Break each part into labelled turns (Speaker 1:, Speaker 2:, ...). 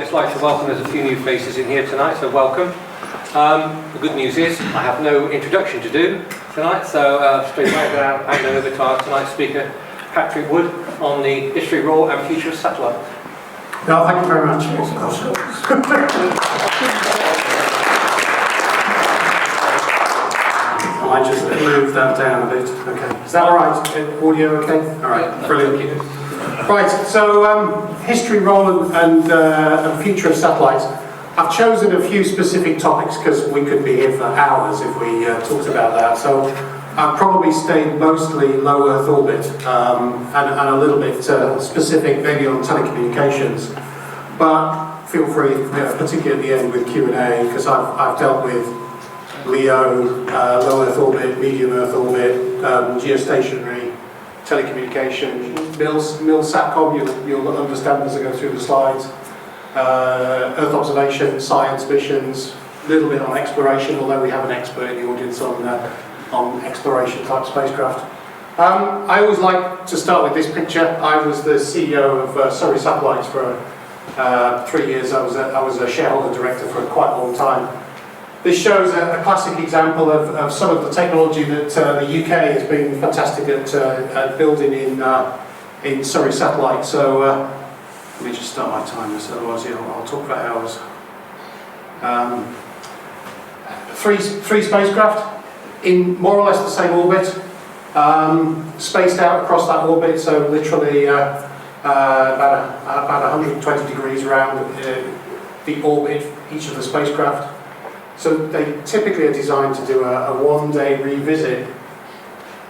Speaker 1: just like to welcome, there's a few new faces in here tonight, so welcome. The good news is I have no introduction to do tonight, so straight away down, hand over to our tonight's speaker, Patrick Wood, on the history, role and future of satellite.
Speaker 2: No, thank you very much. I just moved that down a bit. Okay, is that all right? Audio okay? All right, brilliant. Right, so history, role and future of satellites. I've chosen a few specific topics because we could be here for hours if we talked about that. So I've probably stayed mostly low Earth orbit and a little bit specific maybe on telecommunications. But feel free, particularly at the end with Q&A, because I've dealt with LEO, low Earth orbit, medium Earth orbit, geostationary, telecommunication, MIL-SATCOM, you'll understand as I go through the slides, Earth observation, science missions, a little bit on exploration, although we have an expert in the audience on exploration type spacecraft. I always like to start with this picture. I was the CEO of Surrey Satellites for 3 years. I was a shareholder director for quite a long time. This shows a classic example of some of the technology that the UK has been fantastic at building in Surrey Satellite. So let me just start my timer, so otherwise I'll talk for hours. Three spacecraft in more or less the same orbit, spaced out across that orbit, so literally about 120 degrees around the orbit, each of the spacecraft. So they typically are designed to do a one-day revisit.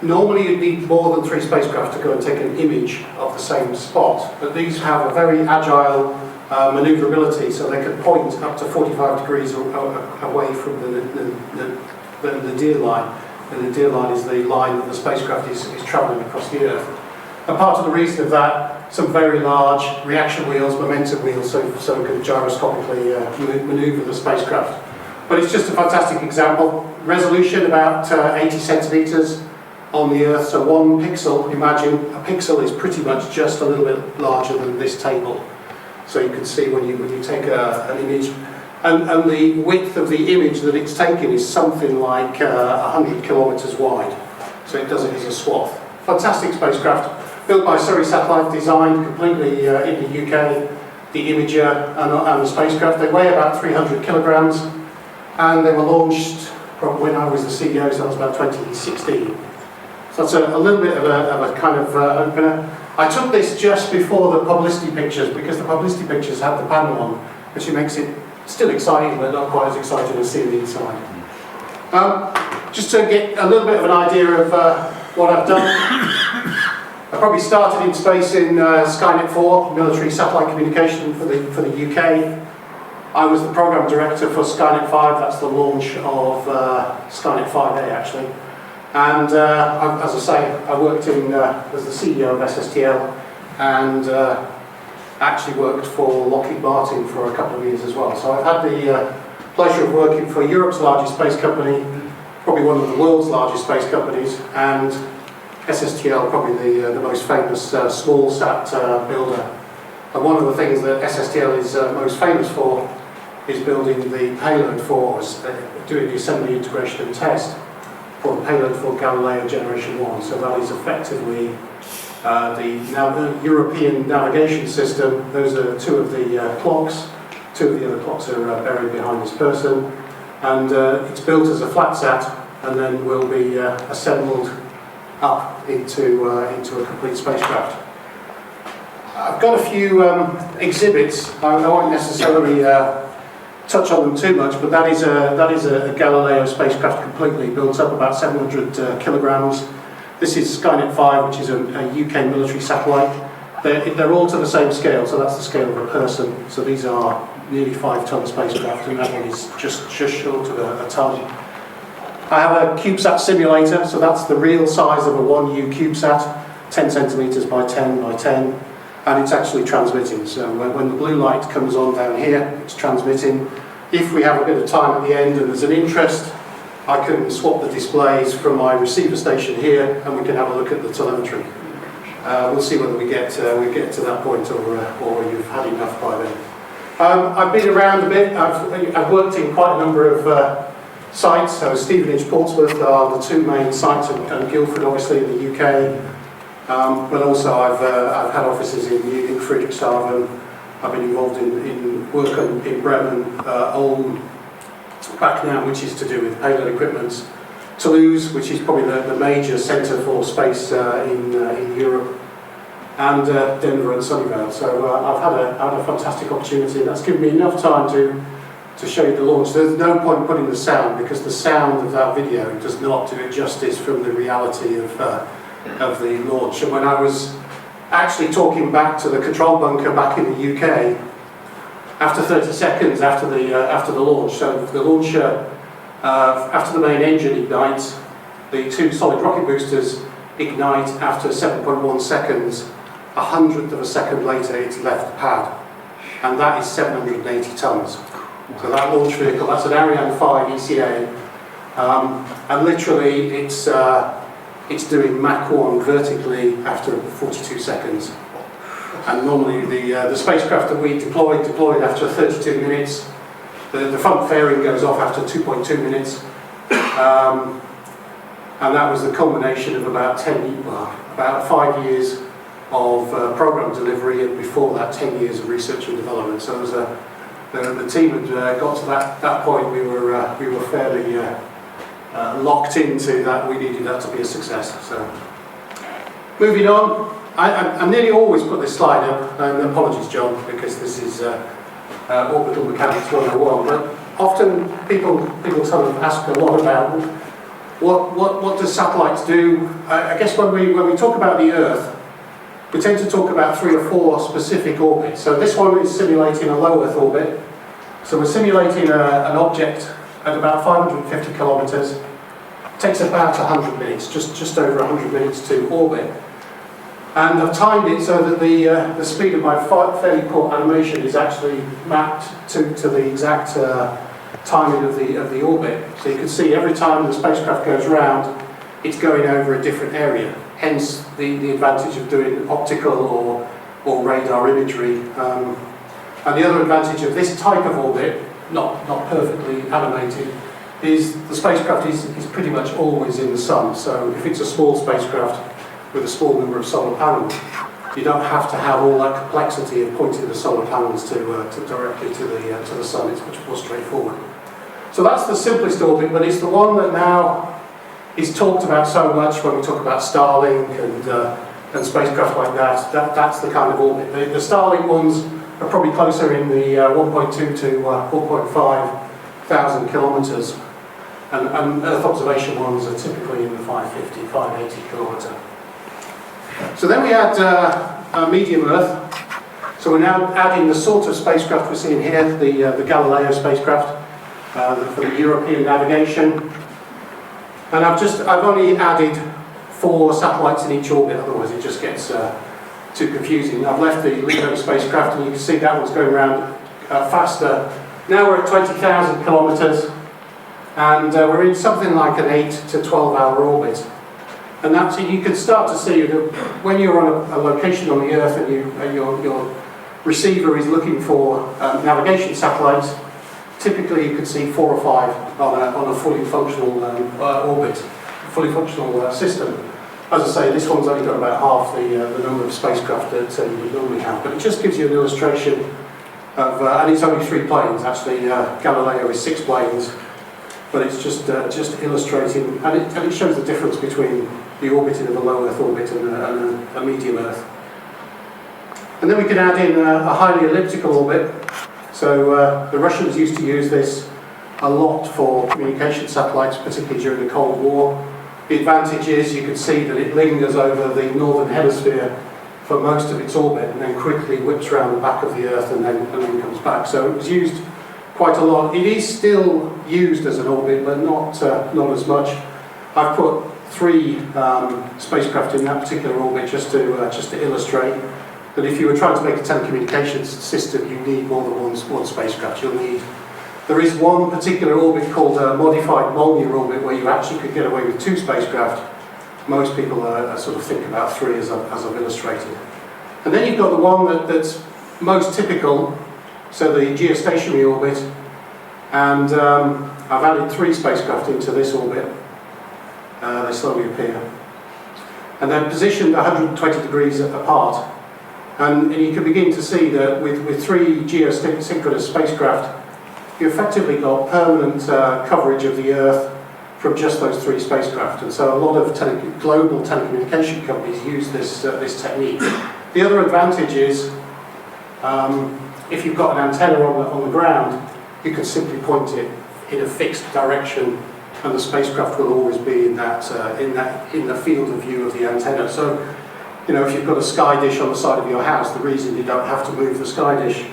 Speaker 2: Normally you'd need more than 3 spacecraft to go and take an image of the same spot, but these have a very agile maneuverability, so they can point up to 45 degrees away from the deer line. And the deer line is the line that the spacecraft is travelling across the Earth. And part of the reason of that, some very large reaction wheels, momentum wheels, so we can gyroscopically manoeuvre the spacecraft. But it's just a fantastic example. Resolution about 80 centimetres on the Earth, so 1 pixel, imagine a pixel is pretty much just a little bit larger than this table. So you can see when you take an image, and the width of the image that it's taken is something like 100 kilometres wide. So it does it as a swath. Fantastic spacecraft, built by Surrey Satellite, designed completely in the UK, the imager and the spacecraft. They weigh about 300 kilograms. And they were launched when I was the CEO, so that was about 2016. So that's a little bit of a kind of opener. I took this just before the publicity pictures, because the publicity pictures have the panel on, which makes it still exciting, but not quite as exciting as seeing the inside. Just to get a little bit of an idea of what I've done. I probably started in space in Skynet 4, military satellite communication for the UK. I was the program director for Skynet 5, that's the launch of Skynet 5A actually. And as I say, I worked as the CEO of SSTL and actually worked for Lockheed Martin for a couple of years as well. So I've had the pleasure of working for Europe's largest space company, probably one of the world's largest space companies, and SSTL, probably the most famous small sat builder. And one of the things that SSTL is most famous for is building the payload for us, doing the assembly, integration and test for the payload for Galileo Generation 1. So that is effectively the European navigation system. Those are 2 of the clocks. 2 of the other clocks are buried behind this person. And it's built as a flat sat and then will be assembled up into a complete spacecraft. I've got a few exhibits. I won't necessarily touch on them too much, but that is a Galileo spacecraft completely built up, about 700 kilograms. This is Skynet 5, which is a UK military satellite. They're all to the same scale, so that's the scale of a person. So these are nearly 5-ton spacecraft, and that one is just short of a ton. I have a CubeSat simulator, so that's the real size of a 1U CubeSat, 10 centimetres by 10 by 10. And it's actually transmitting, so when the blue light comes on down here, it's transmitting. If we have a bit of time at the end and there's an interest, I can swap the displays from my receiver station here and we can have a look at the telemetry. We'll see whether we get to that point or you've had enough by then. I've been around a bit. I've worked in quite a number of sites. So Stevenage, Portsmouth are the two main sites, and Guildford, obviously, in the UK. But also I've had offices in Munich, Friedrichshafen. I've been involved in work in Bremen, Ulm, Backnam, which is to do with payload equipment, Toulouse, which is probably the major centre for space in Europe, and Denver and Sunnyvale. So I've had a fantastic opportunity, and that's given me enough time to show you the launch. There's no point putting the sound, because the sound of that video does not do it justice from the reality of the launch. And when I was actually talking back to the control bunker back in the UK, after 30 seconds after the launch, so the launcher, after the main engine ignites, the two solid rocket boosters ignite after 7.1 seconds. 100th of a second later, it's left the pad, and that is 780 tons. So that launch vehicle, that's an Ariane 5 ECA, and literally it's doing Mach 1 vertically after 42 seconds. And normally the spacecraft that we deployed after 32 minutes. The front fairing goes off after 2.2 minutes. And that was the culmination of about 5 years of program delivery, and before that 10 years of research and development. So it was the team had got to that point. We were fairly locked into that. We needed that to be a success. So moving on, I nearly always put this slide up, and apologies John, because this is orbital mechanics 101, but often people sort of ask a lot about what does satellites do. I guess when we talk about the Earth, we tend to talk about 3 or 4 specific orbits. So this one is simulating a low Earth orbit. So we're simulating an object at about 550 kilometers. It takes about 100 minutes, just over 100 minutes to orbit. And I've timed it so that the speed of my fairly poor animation is actually mapped to the exact timing of the orbit. So you can see every time the spacecraft goes around, it's going over a different area. Hence the advantage of doing optical or radar imagery. And the other advantage of this type of orbit, not perfectly animated, is the spacecraft is pretty much always in the sun. So if it's a small spacecraft with a small number of solar panels, you don't have to have all that complexity of pointing the solar panels to directly to the sun. It's much more straightforward. So that's the simplest orbit, but it's the one that now is talked about so much when we talk about Starlink and spacecraft like that. That's the kind of orbit. The Starlink ones are probably closer in the 1.2 to 1.5 thousand kilometers, and Earth observation ones are typically in the 550, 580 kilometer. So then we add medium Earth. So we're now adding the sort of spacecraft we're seeing here, the Galileo spacecraft for the European navigation. And I've only added 4 satellites in each orbit, otherwise it just gets too confusing. I've left the LEO spacecraft, and you can see that one's going around faster. Now we're at 20,000 kilometers, and we're in something like an 8 to 12 hour orbit. And that's, you can start to see that when you're on a location on the Earth and your receiver is looking for navigation satellites, typically you can see 4 or 5 on a fully functional orbit, fully functional system. As I say, this one's only got about half the number of spacecraft that you would normally have, but it just gives you an illustration of, and it's only 3 planes actually. Galileo is 6 planes, but it's just illustrating, and it shows the difference between the orbiting of a low Earth orbit and a medium Earth. And then we can add in a highly elliptical orbit. So the Russians used to use this a lot for communication satellites, particularly during the Cold War. The advantage is you can see that it lingers over the northern hemisphere for most of its orbit, and then quickly whips around the back of the Earth and then comes back. So it was used quite a lot. It is still used as an orbit, but not as much. I've put 3 spacecraft in that particular orbit just to illustrate that if you were trying to make a telecommunications system, you need more than one spacecraft. There is one particular orbit called a modified Molniya orbit where you actually could get away with 2 spacecraft. Most people sort of think about 3 as I've illustrated. And then you've got the one that's most typical, so the geostationary orbit, and I've added 3 spacecraft into this orbit. They slowly appear. And they're positioned 120 degrees apart. And you can begin to see that with 3 geosynchronous spacecraft, you effectively got permanent coverage of the Earth from just those 3 spacecraft. And so a lot of global telecommunication companies use this technique. The other advantage is, if you've got an antenna on the ground, you can simply point it in a fixed direction, and the spacecraft will always be in the field of view of the antenna. So, you know, if you've got a sky dish on the side of your house, the reason you don't have to move the sky dish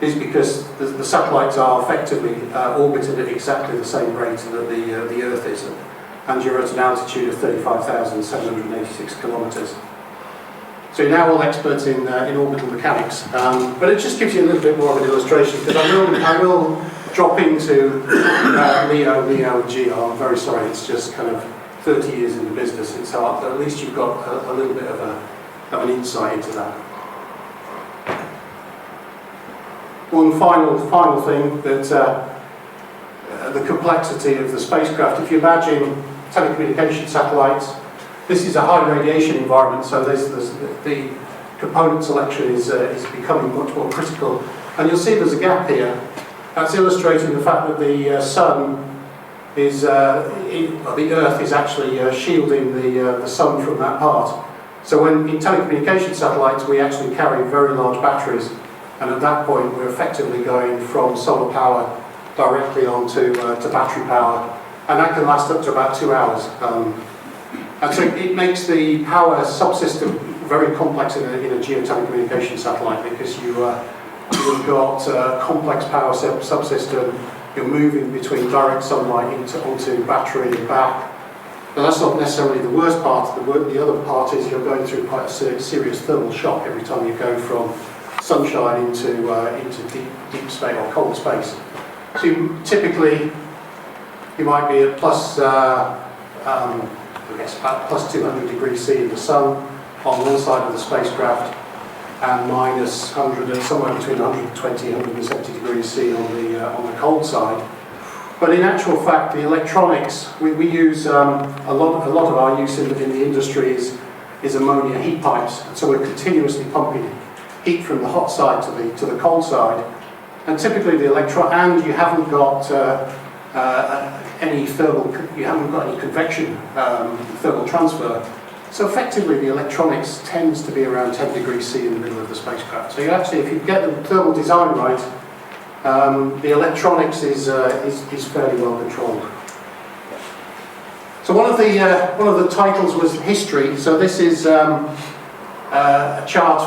Speaker 2: is because the satellites are effectively orbited at exactly the same rate that the Earth is, and you're at an altitude of 35,786 kilometres. So you're now all experts in orbital mechanics, but it just gives you a little bit more of an illustration, because I will drop into LEO, GR. I'm very sorry, it's just kind of 30 years in the business. It's hard, but at least you've got a little bit of an insight into that. One final thing, that the complexity of the spacecraft. If you imagine telecommunication satellites, this is a high radiation environment, so the component selection is becoming much more critical. And you'll see there's a gap here. That's illustrating the fact that the sun is, the Earth is actually shielding the sun from that part. So when in telecommunication satellites, we actually carry very large batteries, and at that point we're effectively going from solar power directly onto to battery power, and that can last up to about 2 hours. And so it makes the power subsystem very complex in a geotelecommunication satellite, because you've got a complex power subsystem. You're moving between direct sunlight onto battery and back. But that's not necessarily the worst part. The other part is you're going through quite a serious thermal shock every time you go from sunshine into deep space or cold space. So typically you might be at about plus 200 degrees C in the sun on one side of the spacecraft, and minus 100, somewhere between 120 and 170 degrees C on the cold side. But in actual fact, the electronics, we use a lot of our use in the industry is ammonia heat pipes. And so we're continuously pumping heat from the hot side to the cold side. And typically the and you haven't got any convection thermal transfer. So effectively the electronics tends to be around 10 degrees C in the middle of the spacecraft. So you actually, if you get the thermal design right, the electronics is fairly well controlled. So one of the titles was history. So this is a chart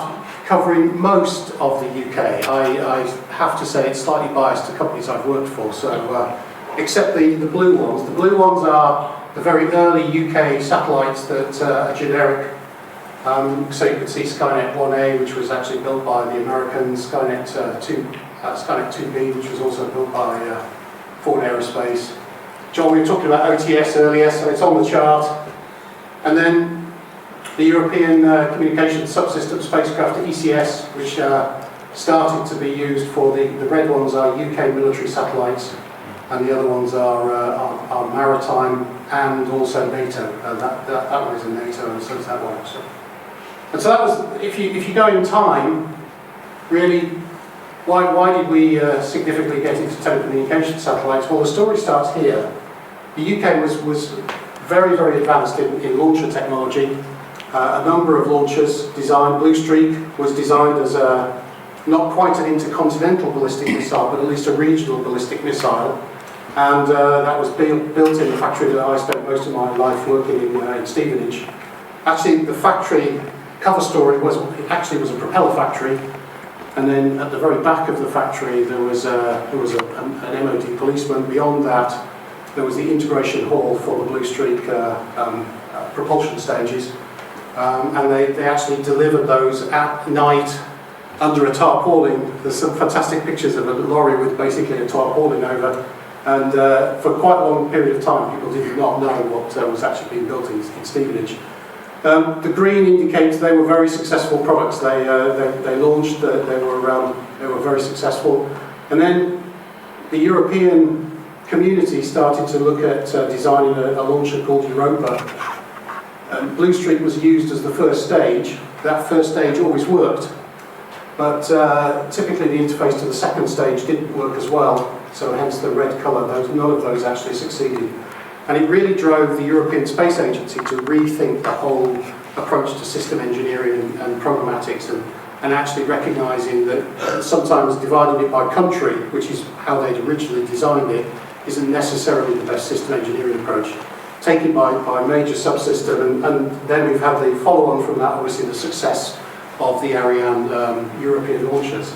Speaker 2: covering most of the UK. I have to say it's slightly biased to companies I've worked for. So except the blue ones. The blue ones are the very early UK satellites that are generic. So you can see Skynet 1A, which was actually built by the Americans, Skynet 2B, which was also built by Ford Aerospace. John, we were talking about OTS earlier, so it's on the chart. And then the European Communication Subsystem Spacecraft, ECS, which started to be used for the red ones are UK military satellites, and the other ones are maritime and also NATO. That one is in NATO, and so is that one also. And so that was, if you go in time, really, why did we significantly get into telecommunication satellites? Well, the story starts here. The UK was very, very advanced in launcher technology. A number of launchers designed. Blue Streak was designed as not quite an intercontinental ballistic missile, but at least a regional ballistic missile. And that was built in the factory that I spent most of my life working in Stevenage. Actually, the factory cover story was a propeller factory, and then at the very back of the factory there was an MOD policeman. Beyond that, there was the integration hall for the Blue Streak propulsion stages, and they actually delivered those at night under a tarpaulin. There's some fantastic pictures of a lorry with basically a tarpaulin over. And for quite a long period of time, people did not know what was actually being built in Stevenage. The green indicates they were very successful products. They launched, they were very successful. And then the European community started to look at designing a launcher called Europa. Blue Streak was used as the first stage. That first stage always worked, but typically the interface to the second stage didn't work as well, so hence the red colour. None of those actually succeeded. And it really drove the European Space Agency to rethink the whole approach to system engineering and programmatics, and actually recognising that sometimes dividing it by country, which is how they'd originally designed it, isn't necessarily the best system engineering approach. Take it by major subsystem, and then we've had the follow-on from that, obviously the success of the Ariane European launchers.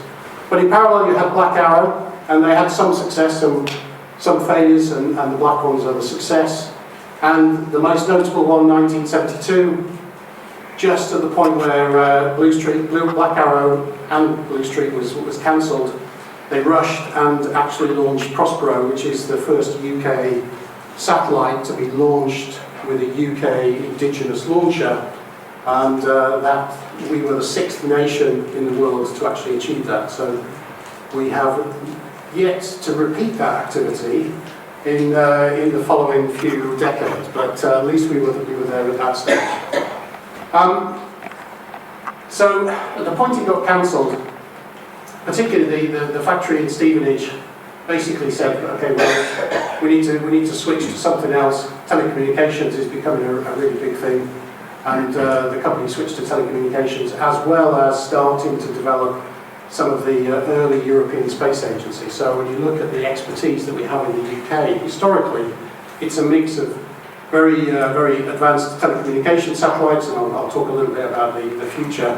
Speaker 2: But in parallel you had Black Arrow, and they had some success, some failures, and the black ones are the success. And the most notable one, 1972, just at the point where Black Arrow and Blue Streak was cancelled, they rushed and actually launched Prospero, which is the first UK satellite to be launched with a UK indigenous launcher, and that we were the 6th nation in the world to actually achieve that. So we have yet to repeat that activity in the following few decades, but at least we were there at that stage. So at the point it got cancelled, particularly the factory in Stevenage basically said, okay, well, we need to switch to something else. Telecommunications is becoming a really big thing, and the company switched to telecommunications, as well as starting to develop some of the early European Space Agency. So when you look at the expertise that we have in the UK, historically, it's a mix of very advanced telecommunication satellites, and I'll talk a little bit about the future,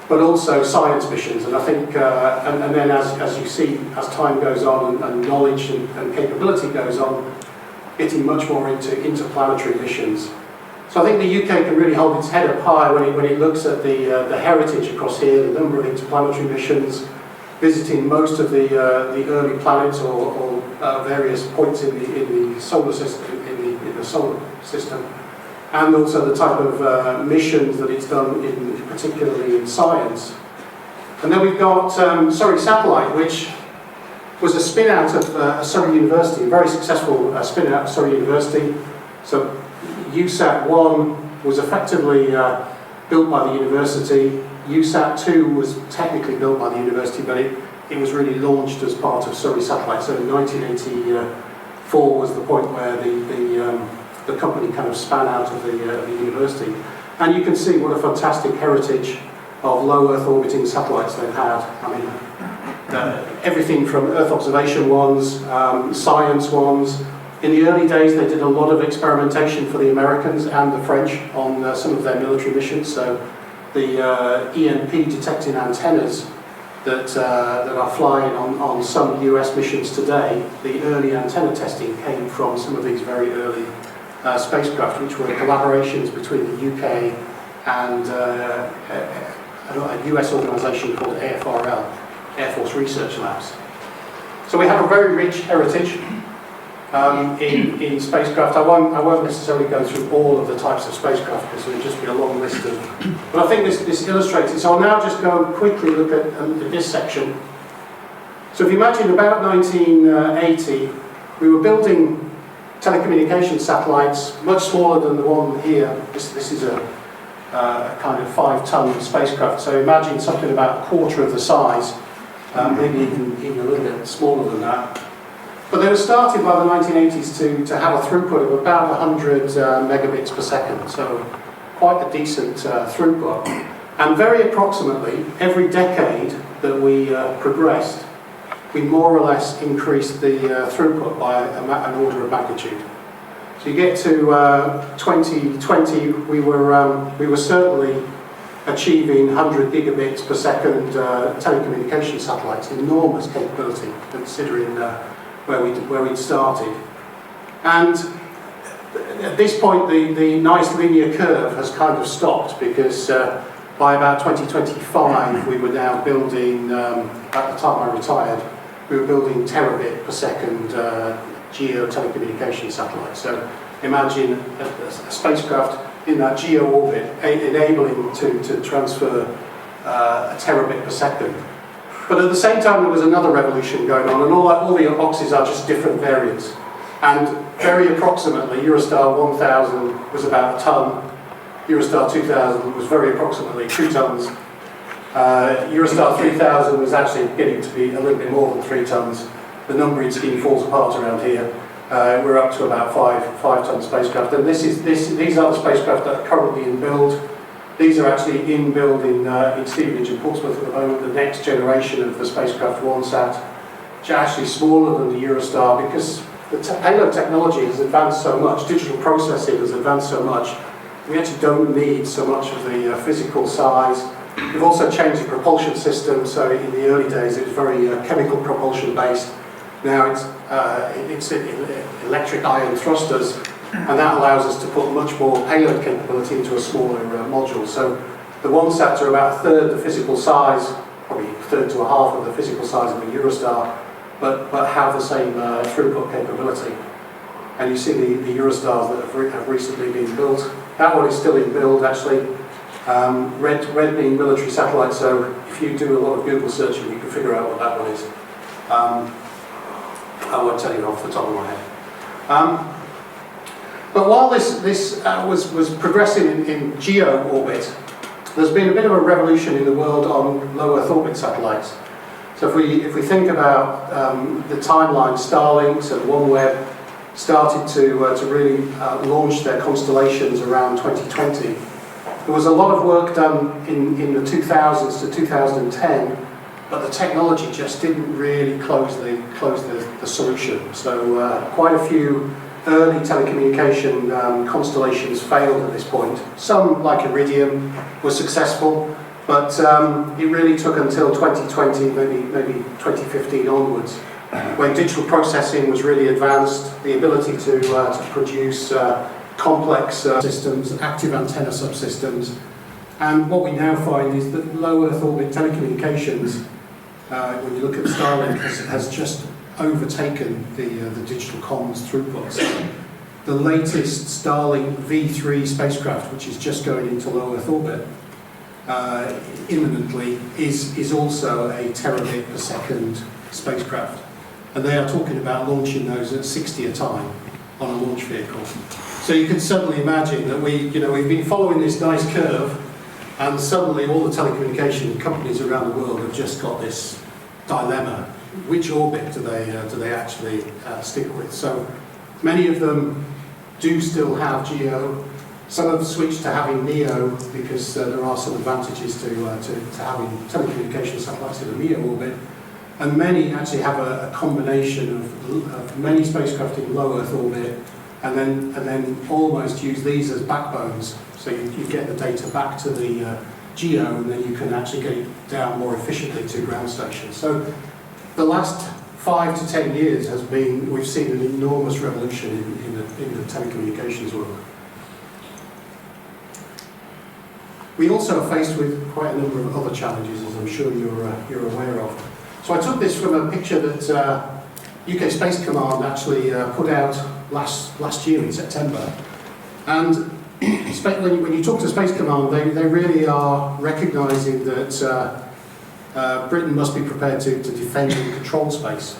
Speaker 2: but also science missions. And I think, and then as you see, as time goes on and knowledge and capability goes on, getting much more into interplanetary missions. So I think the UK can really hold its head up high when it looks at the heritage across here, the number of interplanetary missions, visiting most of the early planets or various points in the solar system, in the solar system, and also the type of missions that it's done, particularly in science. And then we've got Surrey Satellite, which was a spin-out of Surrey University, a very successful spin-out of Surrey University. So USAT-1 was effectively built by the university. USAT-2 was technically built by the university, but it was really launched as part of Surrey Satellite. So in 1984 was the point where the company kind of span out of the university. And you can see what a fantastic heritage of low Earth orbiting satellites they've had. I mean, everything from Earth observation ones, science ones. In the early days, they did a lot of experimentation for the Americans and the French on some of their military missions. So the EMP detecting antennas that are flying on some US missions today, the early antenna testing came from some of these very early spacecraft, which were collaborations between the UK and a US organisation called AFRL, Air Force Research Labs. So we have a very rich heritage in spacecraft. I won't necessarily go through all of the types of spacecraft because there would just be a long list of. But I think this illustrates it. So I'll now just go and quickly look at this section. So if you imagine about 1980, we were building telecommunication satellites much smaller than the one here. This is a kind of 5-ton spacecraft. So imagine something about a quarter of the size, maybe even a little bit smaller than that. But they were started by the 1980s to have a throughput of about 100 megabits per second, so quite a decent throughput. And very approximately, every decade that we progressed, we more or less increased the throughput by an order of magnitude. So you get to 2020, we were certainly achieving 100 gigabits per second telecommunication satellites, enormous capability considering where we'd started. And at this point, the nice linear curve has kind of stopped because by about 2025, we were now building, at the time I retired, we were building terabit per second geo telecommunication satellites. So imagine a spacecraft in that geo orbit, enabling to transfer a terabit per second. But at the same time, there was another revolution going on, and all the boxes are just different variants. And very approximately, Eurostar 1000 was about a ton, Eurostar 2000 was very approximately 2 tons, Eurostar 3000 was actually getting to be a little bit more than 3 tons. The numbering scheme falls apart around here. We're up to about 5-ton spacecraft, and these are the spacecraft that are currently in build. These are actually in build in Stevenage and Portsmouth at the moment, the next generation of the spacecraft OneSat, which are actually smaller than the Eurostar because the payload technology has advanced so much, digital processing has advanced so much, we actually don't need so much of the physical size. We've also changed the propulsion system, so in the early days it was very chemical propulsion based. Now it's electric ion thrusters, and that allows us to put much more payload capability into a smaller module. So the OneSats are about a third the physical size, probably a third to a half of the physical size of a Eurostar, but have the same throughput capability. And you see the Eurostars that have recently been built. That one is still in build, actually. Red being military satellite, so if you do a lot of Google searching, you can figure out what that one is. I won't tell you off the top of my head. But while this was progressing in geo orbit, there's been a bit of a revolution in the world on low Earth orbit satellites. So if we think about the timeline, Starlink and OneWeb started to really launch their constellations around 2020. There was a lot of work done in the 2000s to 2010, but the technology just didn't really close the solution. So quite a few early telecommunication constellations failed at this point. Some, like Iridium, were successful, but it really took until 2020, maybe 2015 onwards, when digital processing was really advanced, the ability to produce complex systems, active antenna subsystems. And what we now find is that low Earth orbit telecommunications, when you look at Starlink, has just overtaken the digital comms throughputs. The latest Starlink V3 spacecraft, which is just going into low Earth orbit imminently, is also a terabit per second spacecraft. And they are talking about launching those at 60 a time on a launch vehicle. So you can suddenly imagine that we've been following this nice curve, and suddenly all the telecommunication companies around the world have just got this dilemma: which orbit do they actually stick with? So many of them do still have GEO. Some have switched to having MEO because there are some advantages to having telecommunication satellites in a MEO orbit. And many actually have a combination of many spacecraft in low Earth orbit, and then almost use these as backbones. So you get the data back to the GEO, and then you can actually get it down more efficiently to ground stations. So the last 5 to 10 years we've seen an enormous revolution in the telecommunications world. We also are faced with quite a number of other challenges, as I'm sure you're aware of. So I took this from a picture that UK Space Command actually put out last year in September. And when you talk to Space Command, they really are recognising that Britain must be prepared to defend and control space.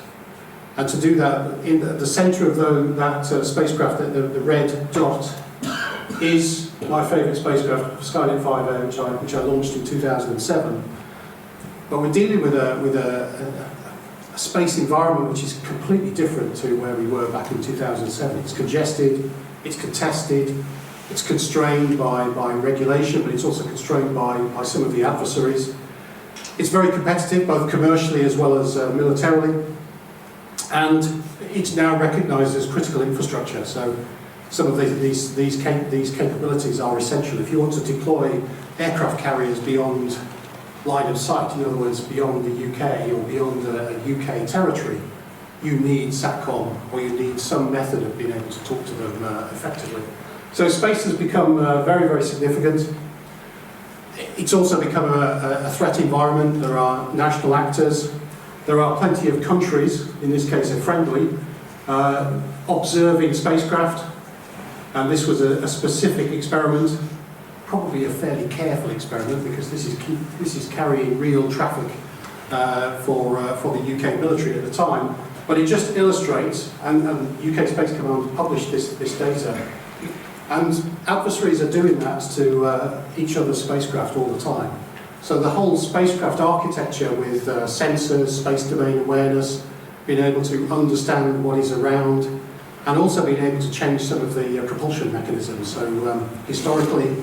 Speaker 2: And to do that, in the centre of that spacecraft, the red dot, is my favourite spacecraft, Skynet 5A, which I launched in 2007. But we're dealing with a space environment which is completely different to where we were back in 2007. It's congested, it's contested, it's constrained by regulation, but it's also constrained by some of the adversaries. It's very competitive, both commercially as well as militarily, and it's now recognised as critical infrastructure. So some of these capabilities are essential. If you want to deploy aircraft carriers beyond line of sight, in other words, beyond the UK or beyond UK territory, you need SATCOM, or you need some method of being able to talk to them effectively. So space has become very, very significant. It's also become a threat environment. There are national actors. There are plenty of countries, in this case are friendly, observing spacecraft. And this was a specific experiment, probably a fairly careful experiment, because this is carrying real traffic for the UK military at the time. But it just illustrates, and UK Space Command published this data, and adversaries are doing that to each other's spacecraft all the time. So the whole spacecraft architecture with sensors, space domain awareness, being able to understand what is around, and also being able to change some of the propulsion mechanisms. So historically,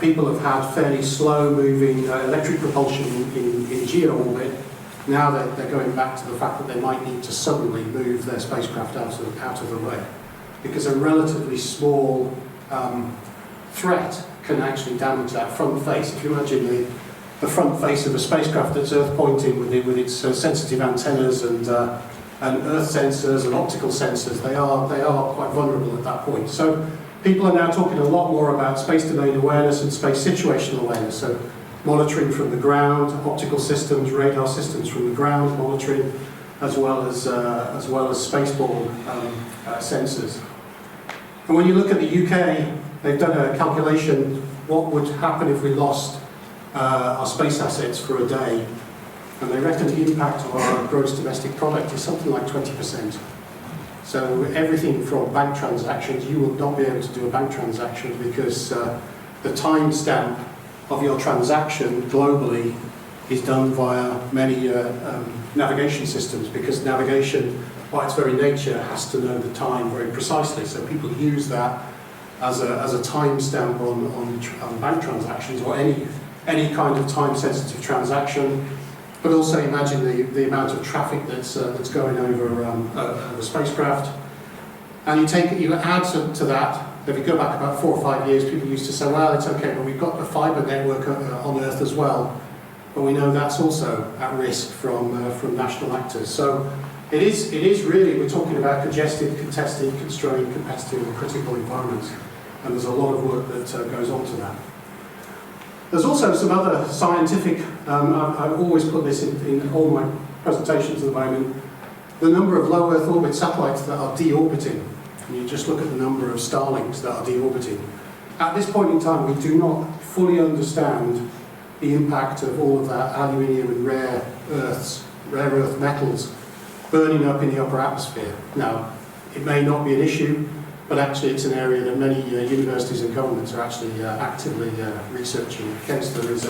Speaker 2: people have had fairly slow-moving electric propulsion in geo orbit. Now they're going back to the fact that they might need to suddenly move their spacecraft out of the way, because a relatively small threat can actually damage that front face. If you imagine the front face of a spacecraft that's Earth pointing with its sensitive antennas and Earth sensors and optical sensors, they are quite vulnerable at that point. So people are now talking a lot more about space domain awareness and space situational awareness. So monitoring from the ground, optical systems, radar systems from the ground monitoring, as well as spaceborne sensors. And when you look at the UK, they've done a calculation, what would happen if we lost our space assets for a day. And they reckon the impact of our gross domestic product is something like 20%. So everything from bank transactions, you will not be able to do a bank transaction because the timestamp of your transaction globally is done via many navigation systems, because navigation, by its very nature, has to know the time very precisely. So people use that as a timestamp on bank transactions or any kind of time-sensitive transaction. But also imagine the amount of traffic that's going over the spacecraft. And you add to that, if you go back about 4 or 5 years, people used to say, well, it's okay, but we've got the fibre network on Earth as well. But we know that's also at risk from national actors. So it is really, we're talking about congested, contested, constrained, competitive and critical environments. And there's a lot of work that goes on to that. There's also some other scientific, I've always put this in all my presentations at the moment, the number of low Earth orbit satellites that are deorbiting. And you just look at the number of Starlinks that are deorbiting. At this point in time, we do not fully understand the impact of all of that aluminium and rare earth metals burning up in the upper atmosphere. Now, it may not be an issue, but actually it's an area that many universities and governments are actually actively researching. In case there is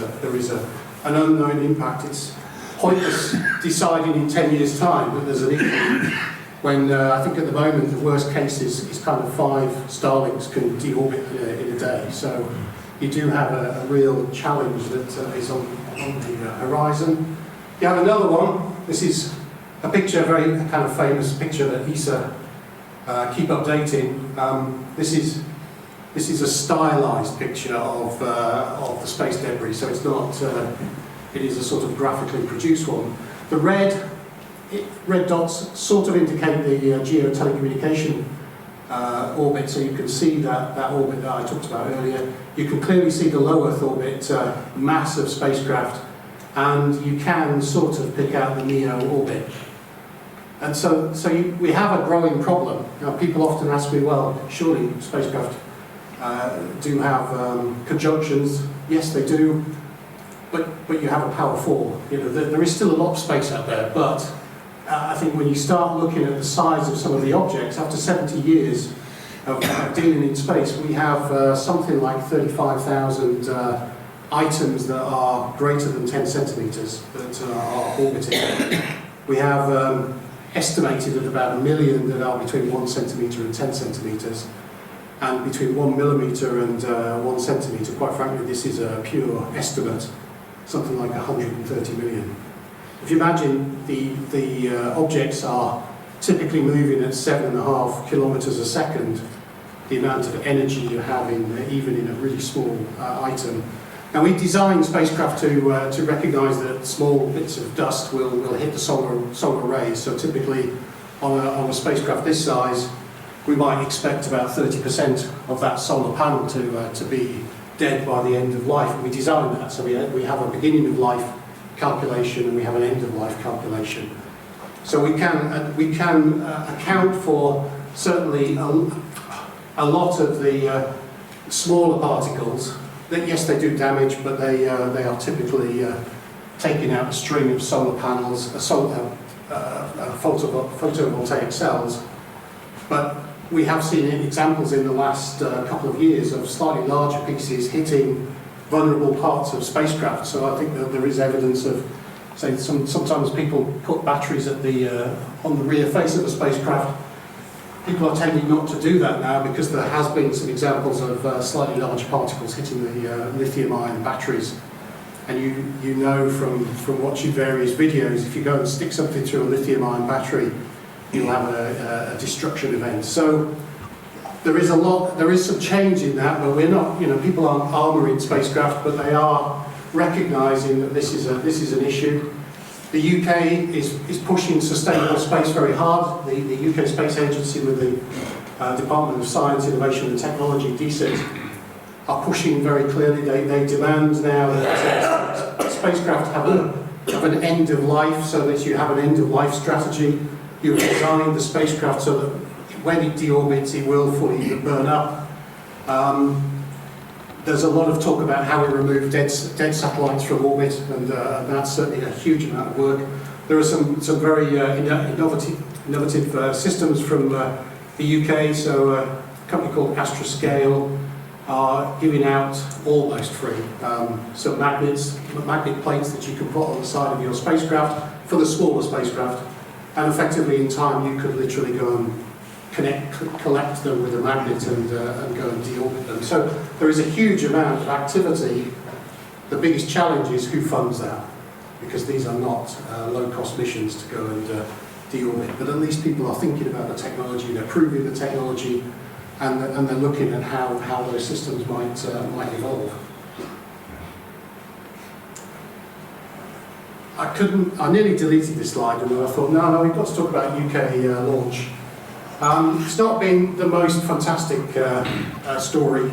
Speaker 2: an unknown impact, it's pointless deciding in 10 years' time that there's an issue, when I think at the moment the worst case is kind of 5 Starlinks can deorbit in a day. So you do have a real challenge that is on the horizon. You have another one. This is a picture, a very kind of famous picture that ESA keep updating. This is a stylized picture of the space debris, so it's not. It is a sort of graphically produced one. The red dots sort of indicate the geo-telecommunication orbit, so you can see that orbit that I talked about earlier. You can clearly see the low Earth orbit mass of spacecraft, and you can sort of pick out the NEO orbit. And so we have a growing problem. Now, people often ask me, well, surely spacecraft do have conjunctions. Yes, they do, but you have a power 4. You know, there is still a lot of space out there, but I think when you start looking at the size of some of the objects, after 70 years of dealing in space, we have something like 35,000 items that are greater than 10 centimetres that are orbiting. We have estimated at about 1 million that are between 1 centimetre and 10 centimetres, and between 1 millimetre and 1 centimetre. Quite frankly, this is a pure estimate, something like 130 million. If you imagine the objects are typically moving at 7.5 kilometres a second, the amount of energy you have even in a really small item. Now, we designed spacecraft to recognise that small bits of dust will hit the solar rays. So typically, on a spacecraft this size, we might expect about 30% of that solar panel to be dead by the end of life. And we designed that, so we have a beginning of life calculation and we have an end of life calculation. So we can account for certainly a lot of the smaller particles, that yes, they do damage, but they are typically taking out a string of solar panels, photovoltaic cells. But we have seen examples in the last couple of years of slightly larger pieces hitting vulnerable parts of spacecraft. So I think that there is evidence of, say, sometimes people put batteries at on the rear face of a spacecraft. People are tending not to do that now because there has been some examples of slightly larger particles hitting the lithium-ion batteries. And you know from watching various videos, if you go and stick something through a lithium-ion battery, you'll have a destruction event. So there is some change in that, but we're not, people aren't armouring spacecraft, but they are recognising that this is an issue. The UK is pushing sustainable space very hard. The UK Space Agency with the Department of Science, Innovation and Technology, DSIT, are pushing very clearly. They demand now that spacecraft have an end of life, so that you have an end of life strategy. You design the spacecraft so that when it deorbits, it will fully burn up. There's a lot of talk about how we remove dead satellites from orbit, and that's certainly a huge amount of work. There are some very innovative systems from the UK. So a company called Astroscale are giving out almost free some magnet plates that you can put on the side of your spacecraft for the smaller spacecraft, and effectively in time you could literally go and collect them with a magnet and go and deorbit them. So there is a huge amount of activity. The biggest challenge is who funds that, because these are not low-cost missions to go and deorbit. But at least people are thinking about the technology, they're proving the technology, and they're looking at how those systems might evolve. I nearly deleted this slide, and then I thought, no, we've got to talk about UK launch. It's not been the most fantastic story.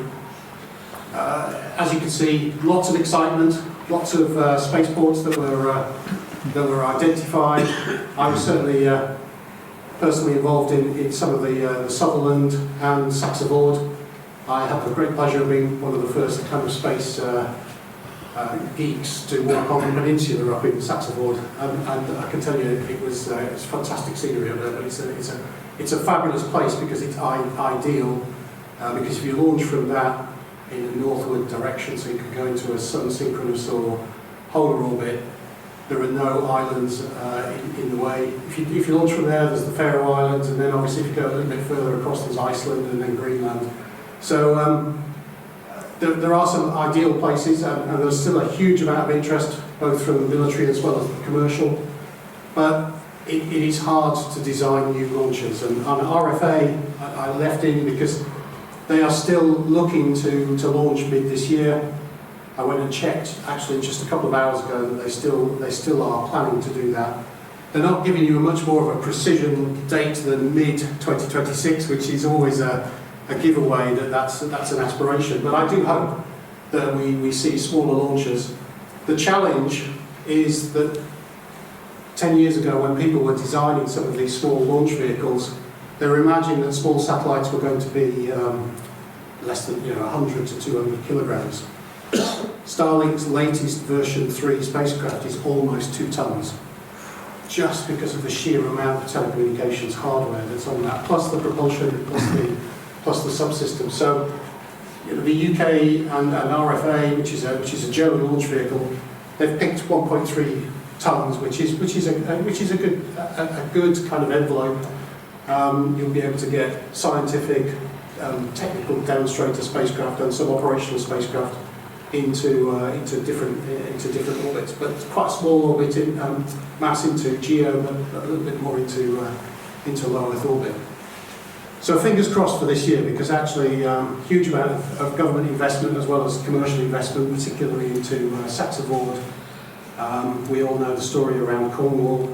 Speaker 2: As you can see, lots of excitement, lots of spaceports that were identified. I was certainly personally involved in some of the Sutherland and Saxe-Voord. I had the great pleasure of being one of the first kind of space geeks to walk on the peninsula up in Saxe-Voord, and I can tell you it's fantastic scenery up there. But it's a fabulous place because it's ideal. Because if you launch from that in a northward direction, so you can go into a sun-synchronous or polar orbit, there are no islands in the way. If you launch from there's the Faroe Islands, and then obviously if you go a little bit further across, there's Iceland and then Greenland. So there are some ideal places, and there's still a huge amount of interest, both from the military as well as the commercial. But it is hard to design new launches, and on RFA I left in because they are still looking to launch mid this year. I went and checked actually just a couple of hours ago that they still are planning to do that. They're not giving you a much more of a precision date than mid-2026, which is always a giveaway that's an aspiration. But I do hope that we see smaller launches. The challenge is that 10 years ago, when people were designing some of these small launch vehicles, they were imagining that small satellites were going to be less than 100 to 200 kilograms. Starlink's latest version 3 spacecraft is almost 2 tons, just because of the sheer amount of telecommunications hardware that's on that, plus the propulsion, plus the subsystem. So, the UK and RFA, which is a German launch vehicle, they've picked 1.3 tons, which is a good kind of envelope. You'll be able to get scientific, technical demonstrator spacecraft and some operational spacecraft into different orbits, but quite a small orbit mass into GEO, but a little bit more into low Earth orbit. So fingers crossed for this year, because actually huge amount of government investment as well as commercial investment, particularly into Saxe-Voord. We all know the story around Cornwall.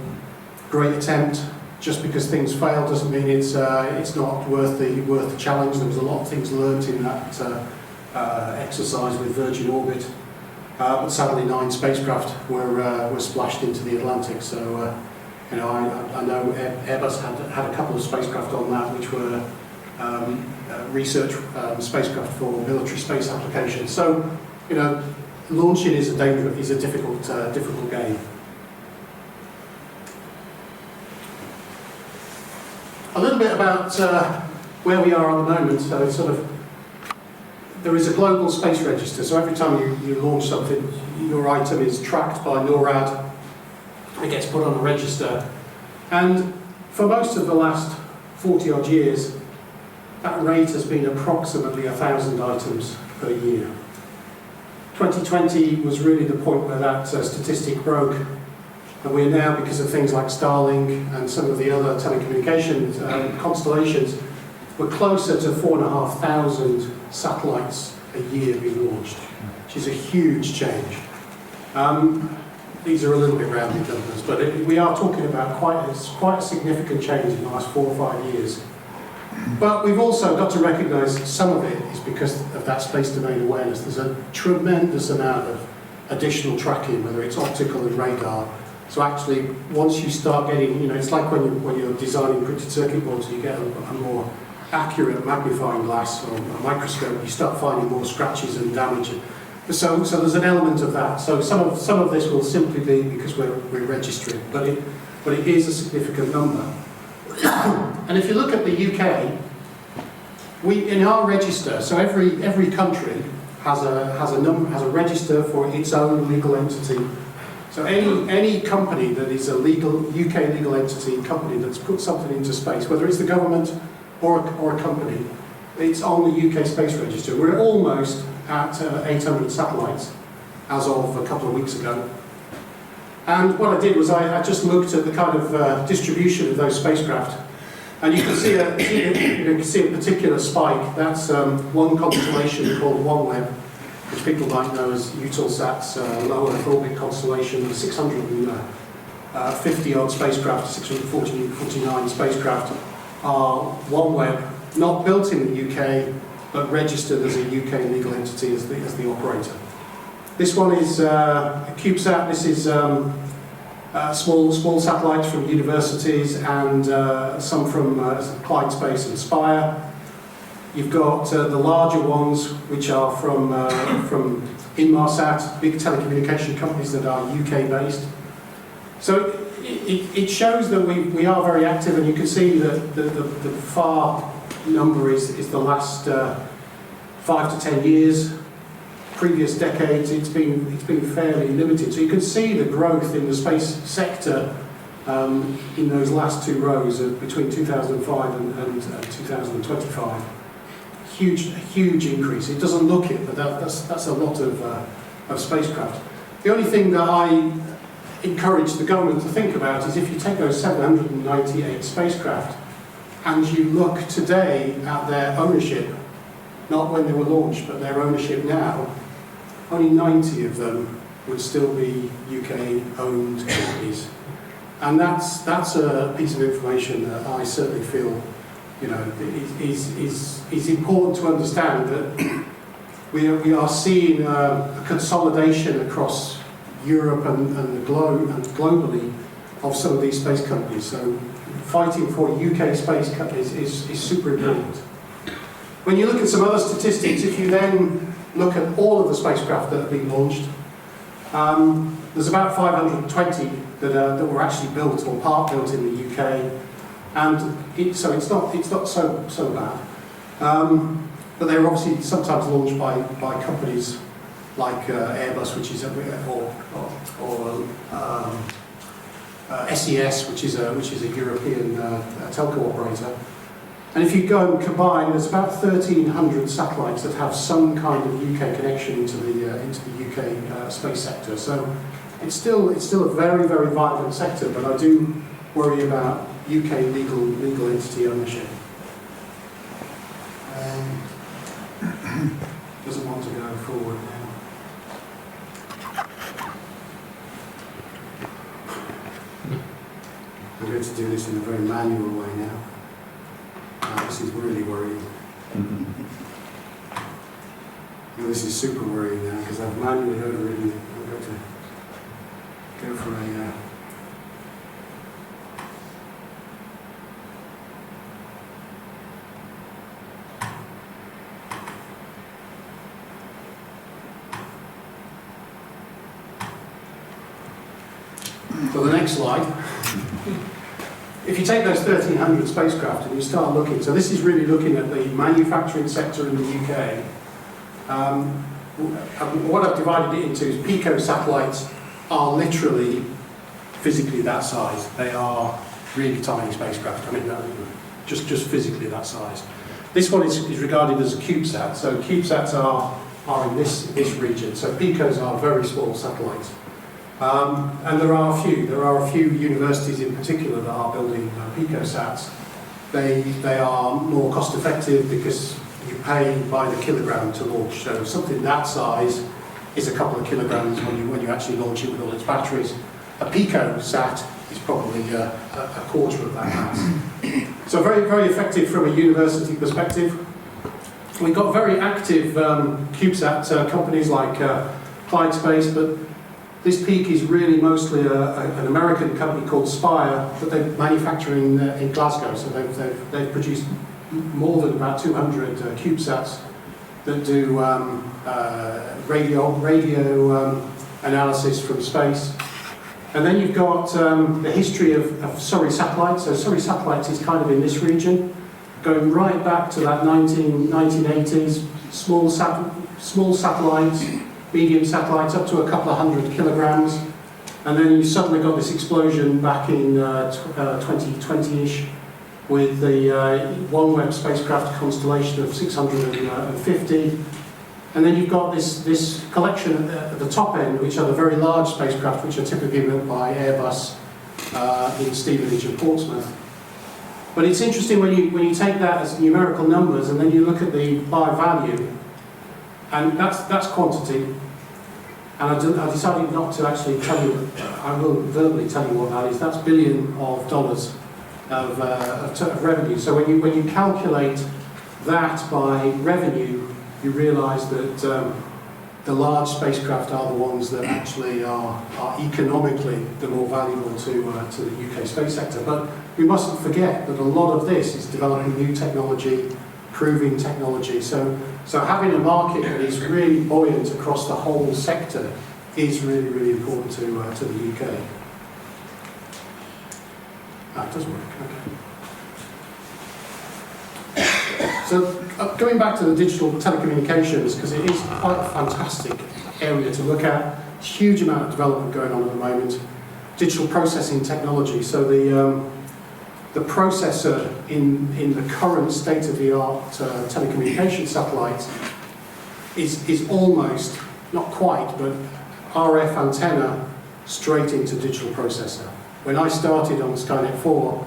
Speaker 2: Great attempt. Just because things fail doesn't mean it's not worth the challenge. There was a lot of things learnt in that exercise with Virgin Orbit, but sadly 9 spacecraft were splashed into the Atlantic. So I know Airbus had a couple of spacecraft on that which were research spacecraft for military space applications. So, launching is a difficult game. A little bit about where we are at the moment. So there is a global space register. So every time you launch something, your item is tracked by NORAD. It gets put on a register. And for most of the last 40 odd years, that rate has been approximately 1,000 items per year. 2020 was really the point where that statistic broke. And we're now, because of things like Starlink and some of the other telecommunications constellations, we're closer to 4,500 satellites a year being launched, which is a huge change. These are a little bit rounded numbers, but we are talking about quite a significant change in the last 4 or 5 years. But we've also got to recognise some of it is because of that space domain awareness. There's a tremendous amount of additional tracking, whether it's optical and radar. So actually, once you start getting, it's like when you're designing printed circuit boards, you get a more accurate magnifying glass or a microscope, you start finding more scratches and damage. So there's an element of that. So some of this will simply be because we're registering, but it is a significant number. And if you look at the UK, in our register, so every country has a register for its own legal entity. So any company that is a UK legal entity, company that's put something into space, whether it's the government or a company, it's on the UK Space Register. We're almost at 800 satellites as of a couple of weeks ago. And what I did was I just looked at the kind of distribution of those spacecraft. And you can see a particular spike. That's one constellation called OneWeb, which people might know as Eutelsat's low Earth orbit constellation, 650 odd spacecraft, 649 spacecraft are OneWeb, not built in the UK, but registered as a UK legal entity as the operator. This one is a CubeSat. This is small satellites from universities and some from Clyde Space and Spire. You've got the larger ones, which are from Inmarsat, big telecommunication companies that are UK-based. So it shows that we are very active, and you can see that the far number is the last 5 to 10 years. Previous decades, it's been fairly limited. So you can see the growth in the space sector in those last two rows of between 2005 and 2025. Huge increase. It doesn't look it, but that's a lot of spacecraft. The only thing that I encourage the government to think about is if you take those 798 spacecraft and you look today at their ownership, not when they were launched, but their ownership now, only 90 of them would still be UK-owned companies. And that's a piece of information that I certainly feel is important to understand, that we are seeing a consolidation across Europe and the globe and globally of some of these space companies. So fighting for UK space companies is super important. When you look at some other statistics, if you then look at all of the spacecraft that have been launched, there's about 520 that were actually built or part built in the UK, and so it's not so bad. But they're obviously sometimes launched by companies like Airbus, which is or SES, which is a European telco operator. And if you go and combine, there's about 1,300 satellites that have some kind of UK connection into the UK space sector. So it's still a very, very vibrant sector, but I do worry about UK legal entity ownership. Doesn't want to go forward now. I'm going to do this in a very manual way now. This is really worrying. This is super worrying now because I've manually overridden it. I'm going to go for a... So the next slide. If you take those 1,300 spacecraft and you start looking, so this is really looking at the manufacturing sector in the UK. What I've divided it into is pico satellites are literally physically that size. They are really tiny spacecraft. I mean, just physically that size. This one is regarded as a CubeSat. So CubeSats are in this region. So picos are very small satellites. And there are a few universities in particular that are building picosats. They are more cost effective because you pay by the kilogram to launch. So something that size is a couple of kilograms when you actually launch it with all its batteries. A picosat is probably a quarter of that mass. So very, very effective from a university perspective. We've got very active CubeSat companies like Clyde Space, but this peak is really mostly an American company called Spire that they manufacture in Glasgow. So they've produced more than about 200 CubeSats that do radio analysis from space. And then you've got the history of Surrey satellites. So Surrey satellites is kind of in this region, going right back to that 1980s, small satellites, medium satellites up to a couple of hundred kilograms. And then you suddenly got this explosion back in 2020-ish with the OneWeb spacecraft constellation of 650. And then you've got this collection at the top end, which are the very large spacecraft, which are typically built by Airbus in Stevenage and Portsmouth. But it's interesting when you take that as numerical numbers and then you look at the by value, and that's quantity. And I decided not to actually tell you, I will verbally tell you what that is. That's billion of dollars of revenue. So when you calculate that by revenue, you realise that the large spacecraft are the ones that actually are economically the more valuable to the UK space sector. But we mustn't forget that a lot of this is developing new technology, proving technology. So having a market that is really buoyant across the whole sector is really, really important to the UK. It doesn't work. Okay. So going back to the digital telecommunications, because it is quite a fantastic area to look at. Huge amount of development going on at the moment. Digital processing technology. So the processor in the current state-of-the-art telecommunications satellites is almost, not quite, but RF antenna straight into digital processor. When I started on Skynet 4,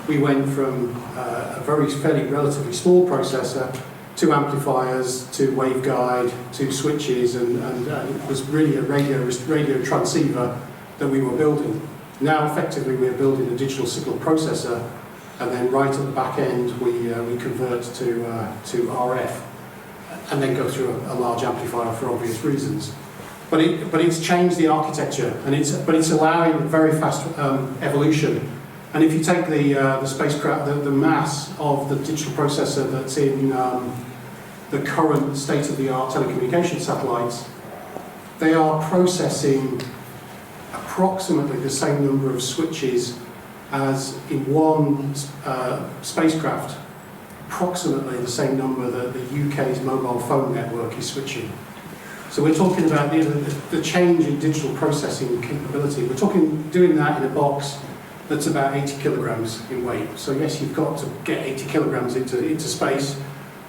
Speaker 2: we went from a fairly relatively small processor to amplifiers, to waveguide, to switches, and it was really a radio transceiver that we were building. Now, effectively, we're building a digital signal processor, and then right at the back end, we convert to RF, and then go through a large amplifier for obvious reasons. But it's changed the architecture, and it's allowing very fast evolution. And if you take the spacecraft, the mass of the digital processor that's in the current state-of-the-art telecommunications satellites, they are processing approximately the same number of switches as in one spacecraft, approximately the same number that the UK's mobile phone network is switching. So we're talking about the change in digital processing capability. We're talking doing that in a box that's about 80 kilograms in weight. So yes, you've got to get 80 kilograms into space.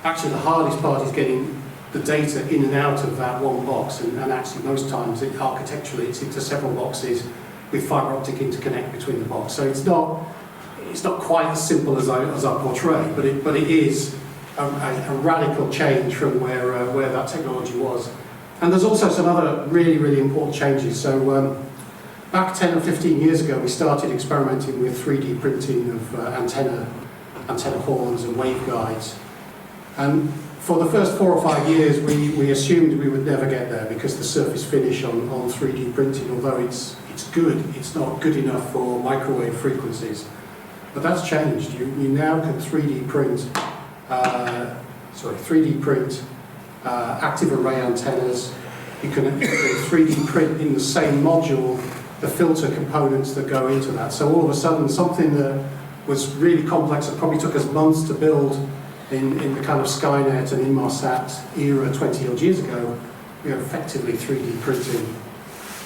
Speaker 2: Actually, the hardest part is getting the data in and out of that one box, and actually most times architecturally it's into several boxes with fibre optic interconnect between the box. So it's not quite as simple as I portray, but it is a radical change from where that technology was. And there's also some other really, really important changes. So back 10 or 15 years ago, we started experimenting with 3D printing of antenna horns and waveguides. And for the first 4 or 5 years, we assumed we would never get there because the surface finish on 3D printing, although it's good, it's not good enough for microwave frequencies. But that's changed. You now can 3D print active array antennas. You can 3D print in the same module the filter components that go into that. So all of a sudden, something that was really complex and probably took us months to build in the kind of Skynet and Inmarsat era 20 odd years ago, we are effectively 3D printing.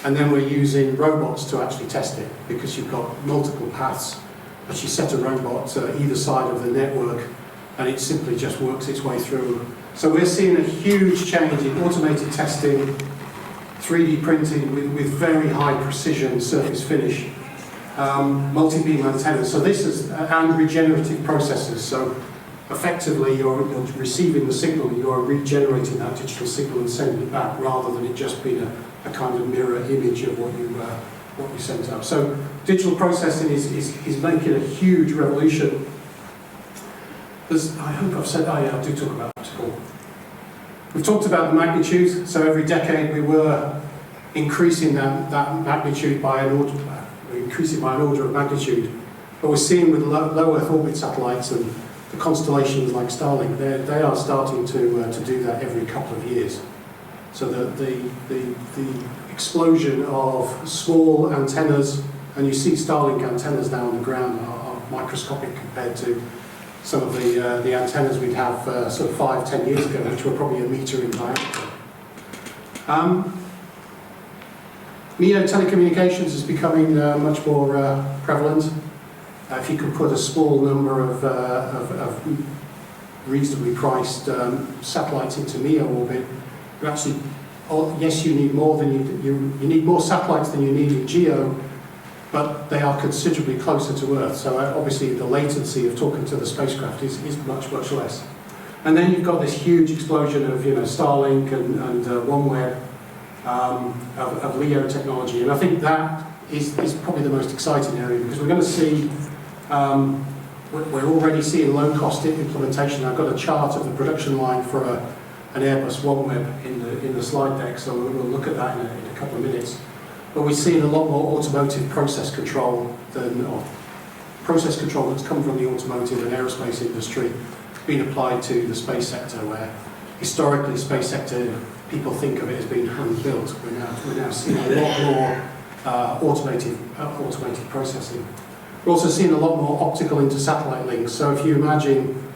Speaker 2: And then we're using robots to actually test it, because you've got multiple paths, but you set a robot either side of the network, and it simply just works its way through. So we're seeing a huge change in automated testing, 3D printing with very high precision surface finish, multi-beam antennas. So this is, and regenerative processors. So effectively you're receiving the signal, you're regenerating that digital signal and sending it back, rather than it just being a kind of mirror image of what you sent up. So digital processing is making a huge revolution. I hope I've said, I do talk about optical. We've talked about the magnitude, so every decade we were increasing that magnitude by an order of magnitude. But we're seeing with low Earth orbit satellites and the constellations like Starlink, they are starting to do that every couple of years. So the explosion of small antennas, and you see Starlink antennas now on the ground are microscopic compared to some of the antennas we'd have sort of 5-10 years ago, which were probably a metre in diameter. MEO telecommunications is becoming much more prevalent. If you can put a small number of reasonably priced satellites into MEO orbit, you actually, yes, you need more than you need more satellites than you need in GEO, but they are considerably closer to Earth. So obviously the latency of talking to the spacecraft is much less. And then you've got this huge explosion of Starlink and OneWeb of LEO technology, and I think that is probably the most exciting area, because we're going to see. We're already seeing low-cost implementation. I've got a chart of the production line for an Airbus OneWeb in the slide deck, so we'll look at that in a couple of minutes. But we're seeing a lot more automotive process control process control that's come from the automotive and aerospace industry being applied to the space sector, where historically space sector people think of it as being hand-built. We're now seeing a lot more automated processing. We're also seeing a lot more optical inter-satellite links. So if you imagine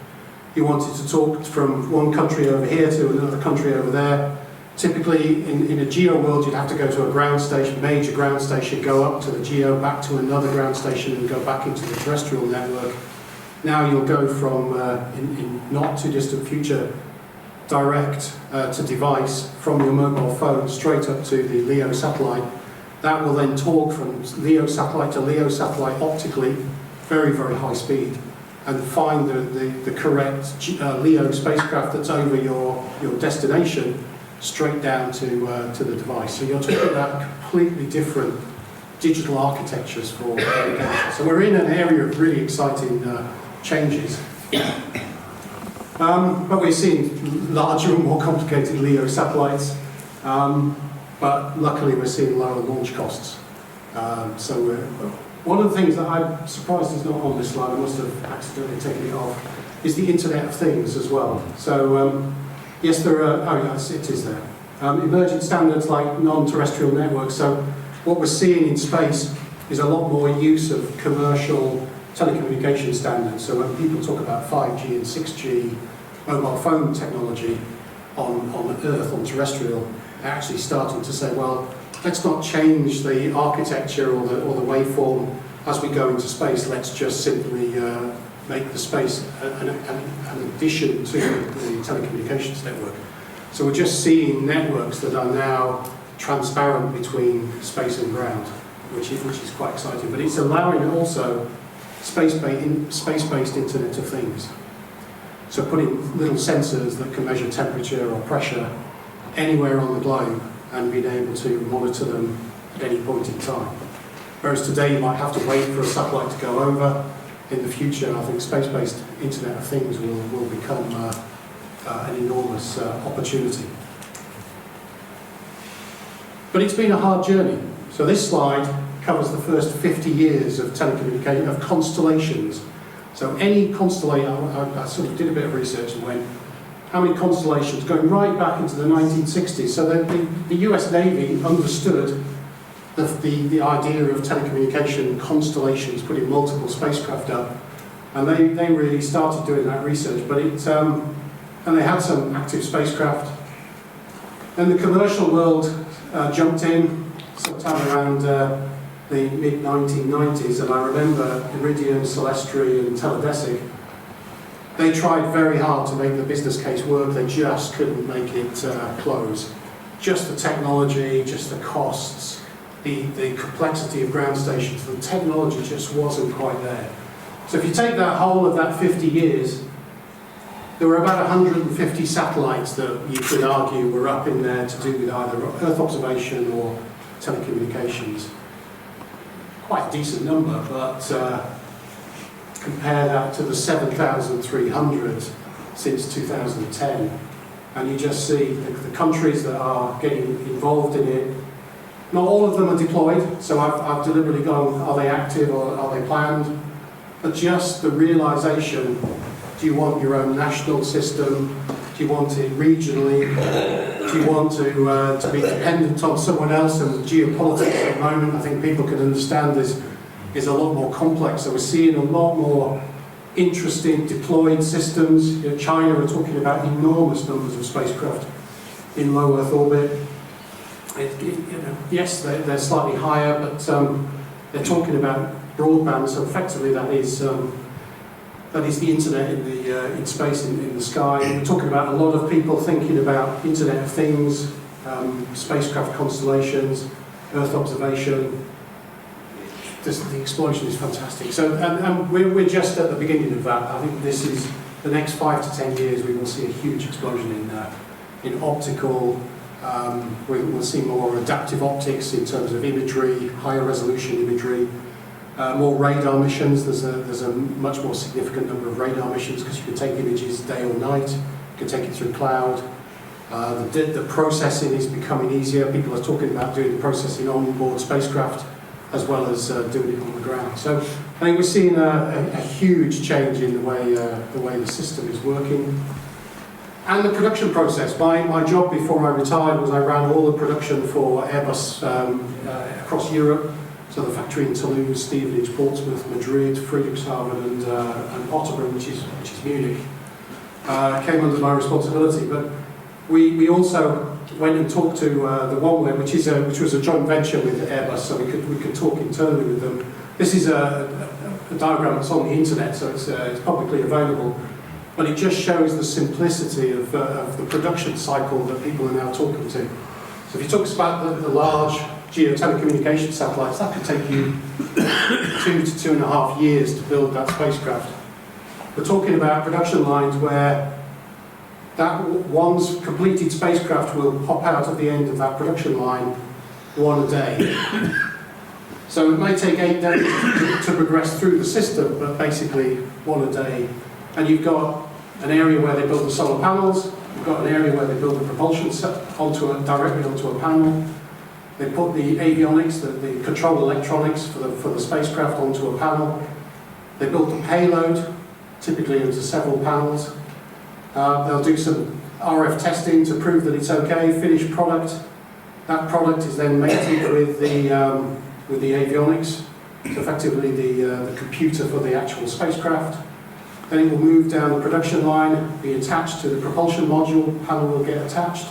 Speaker 2: you wanted to talk from one country over here to another country over there, typically in a GEO world you'd have to go to a ground station, major ground station, go up to the GEO, back to another ground station and go back into the terrestrial network. Now you'll go from, in not too distant future, direct to device from your mobile phone straight up to the LEO satellite. That will then talk from LEO satellite to LEO satellite optically, very high speed, and find the correct LEO spacecraft that's over your destination straight down to the device. So you're talking about completely different digital architectures for communication. So we're in an area of really exciting changes. But we're seeing larger and more complicated LEO satellites. But luckily we're seeing lower launch costs. So one of the things that I'm surprised is not on this slide, I must have accidentally taken it off, is the Internet of Things as well. So yes, there are, oh yes, it is there. Emerging standards like non-terrestrial networks. So what we're seeing in space is a lot more use of commercial telecommunication standards. So when people talk about 5G and 6G mobile phone technology on Earth, on terrestrial, they're actually starting to say, well, let's not change the architecture or the waveform as we go into space. Let's just simply make the space an addition to the telecommunications network. So we're just seeing networks that are now transparent between space and ground, which is quite exciting. But it's allowing also space-based Internet of Things. So putting little sensors that can measure temperature or pressure anywhere on the globe and being able to monitor them at any point in time. Whereas today you might have to wait for a satellite to go over. In the future, I think space-based Internet of Things will become an enormous opportunity. But it's been a hard journey. So this slide covers the first 50 years of telecommunication, of constellations. So any constellation, I sort of did a bit of research and went, how many constellations, going right back into the 1960s. So the US Navy understood the idea of telecommunication constellations, putting multiple spacecraft up, and they really started doing that research. But and they had some active spacecraft. Then the commercial world jumped in sometime around the mid-1990s, and I remember Iridium, Celestri, and Teledesic. They tried very hard to make the business case work. They just couldn't make it close. Just the technology, just the costs, the complexity of ground stations, the technology just wasn't quite there. So if you take that whole of that 50 years, there were about 150 satellites that you could argue were up in there to do with either Earth observation or telecommunications. Quite a decent number, but compare that to the 7,300 since 2010, and you just see the countries that are getting involved in it. Not all of them are deployed, so I've deliberately gone, are they active or are they planned? But just the realisation, do you want your own national system? Do you want it regionally? Do you want to be dependent on someone else? And geopolitics at the moment, I think people can understand, is a lot more complex. So we're seeing a lot more interesting deployed systems. You know, China are talking about enormous numbers of spacecraft in low Earth orbit. Yes, they're slightly higher, but they're talking about broadband. So effectively, that is the internet in space, in the sky. We're talking about a lot of people thinking about Internet of Things, spacecraft constellations, Earth observation. The explosion is fantastic. So, and we're just at the beginning of that. I think this is the next 5 to 10 years. We will see a huge explosion in optical. We'll see more adaptive optics in terms of imagery, higher resolution imagery. More radar missions. There's a much more significant number of radar missions because you can take images day or night. You can take it through cloud. The processing is becoming easier. People are talking about doing the processing on board spacecraft as well as doing it on the ground. So I think we're seeing a huge change in the way the system is working. And the production process. My job before I retired was I ran all the production for Airbus across Europe. So the factory in Toulouse, Stevenage, Portsmouth, Madrid, Friedrichshafen, and Ottobrunn, which is Munich, came under my responsibility. But we also went and talked to the OneWeb, which was a joint venture with Airbus, so we could talk internally with them. This is a diagram that's on the internet, so it's publicly available. But it just shows the simplicity of the production cycle that people are now talking to. So if you talk about the large geo-telecommunication satellites, that could take you 2 to 2.5 years to build that spacecraft. We're talking about production lines where that one's completed spacecraft will pop out at the end of that production line, one a day. So it may take 8 days to progress through the system, but basically one a day. And you've got an area where they build the solar panels, you've got an area where they build the propulsion directly onto a panel. They put the avionics, the control electronics for the spacecraft onto a panel. They built the payload, typically into several panels. They'll do some RF testing to prove that it's okay, finished product. That product is then mated with the avionics, so effectively the computer for the actual spacecraft. Then it will move down the production line, be attached to the propulsion module, panel will get attached.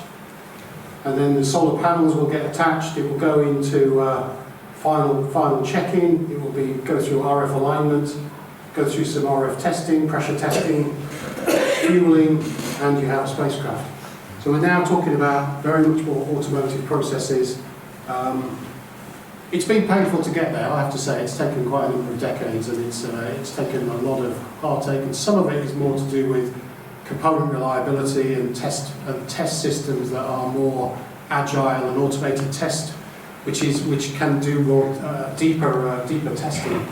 Speaker 2: And then the solar panels will get attached. It will go into final check-in. It will go through RF alignment, go through some RF testing, pressure testing, fueling, and you have a spacecraft. So we're now talking about very much more automotive processes. It's been painful to get there, I have to say. It's taken quite a number of decades, and it's taken a lot of heartache. And some of it is more to do with component reliability and test systems that are more agile and automated test, which can do more deeper testing.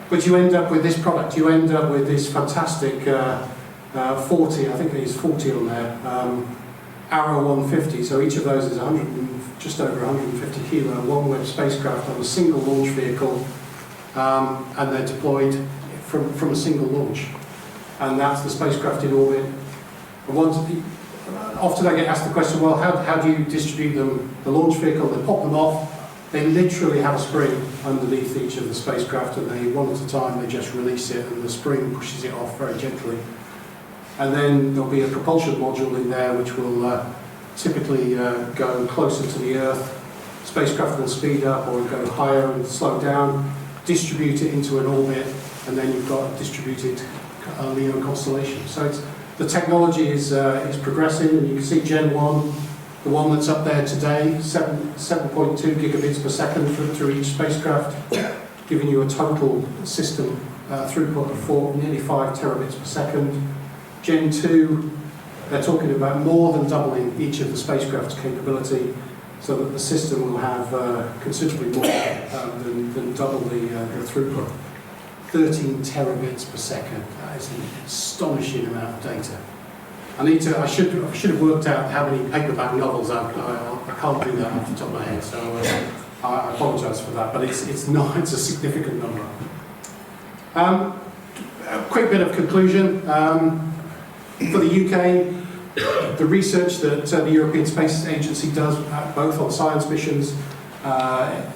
Speaker 2: But you end up with this product. You end up with this fantastic 40. I think it is 40 on there. Arrow 150. So each of those is just over 150 kilo OneWeb spacecraft on a single launch vehicle, and they're deployed from a single launch. And that's the spacecraft in orbit. Often I get asked the question, well, how do you distribute them? The launch vehicle, they pop them off, They literally have a spring underneath each of the spacecraft, and they, one at a time, they just release it, and the spring pushes it off very gently. And then there'll be a propulsion module in there which will typically go closer to the Earth. Spacecraft will speed up or go higher and slow down, distribute it into an orbit, and then you've got a distributed LEO constellation. So the technology is progressing, and you can see Gen 1, the one that's up there today, 7.2 gigabits per second through each spacecraft, giving you a total system throughput of nearly 5 terabits per second. Gen 2, they're talking about more than doubling each of the spacecraft's capability, so that the system will have considerably more than double the throughput. 13 terabits per second. That is an astonishing amount of data. I should have worked out how many paperback novels I can't do that off the top of my head, so I apologise for that. But it's a significant number. A quick bit of conclusion for the UK. The research that the European Space Agency does, both on science missions,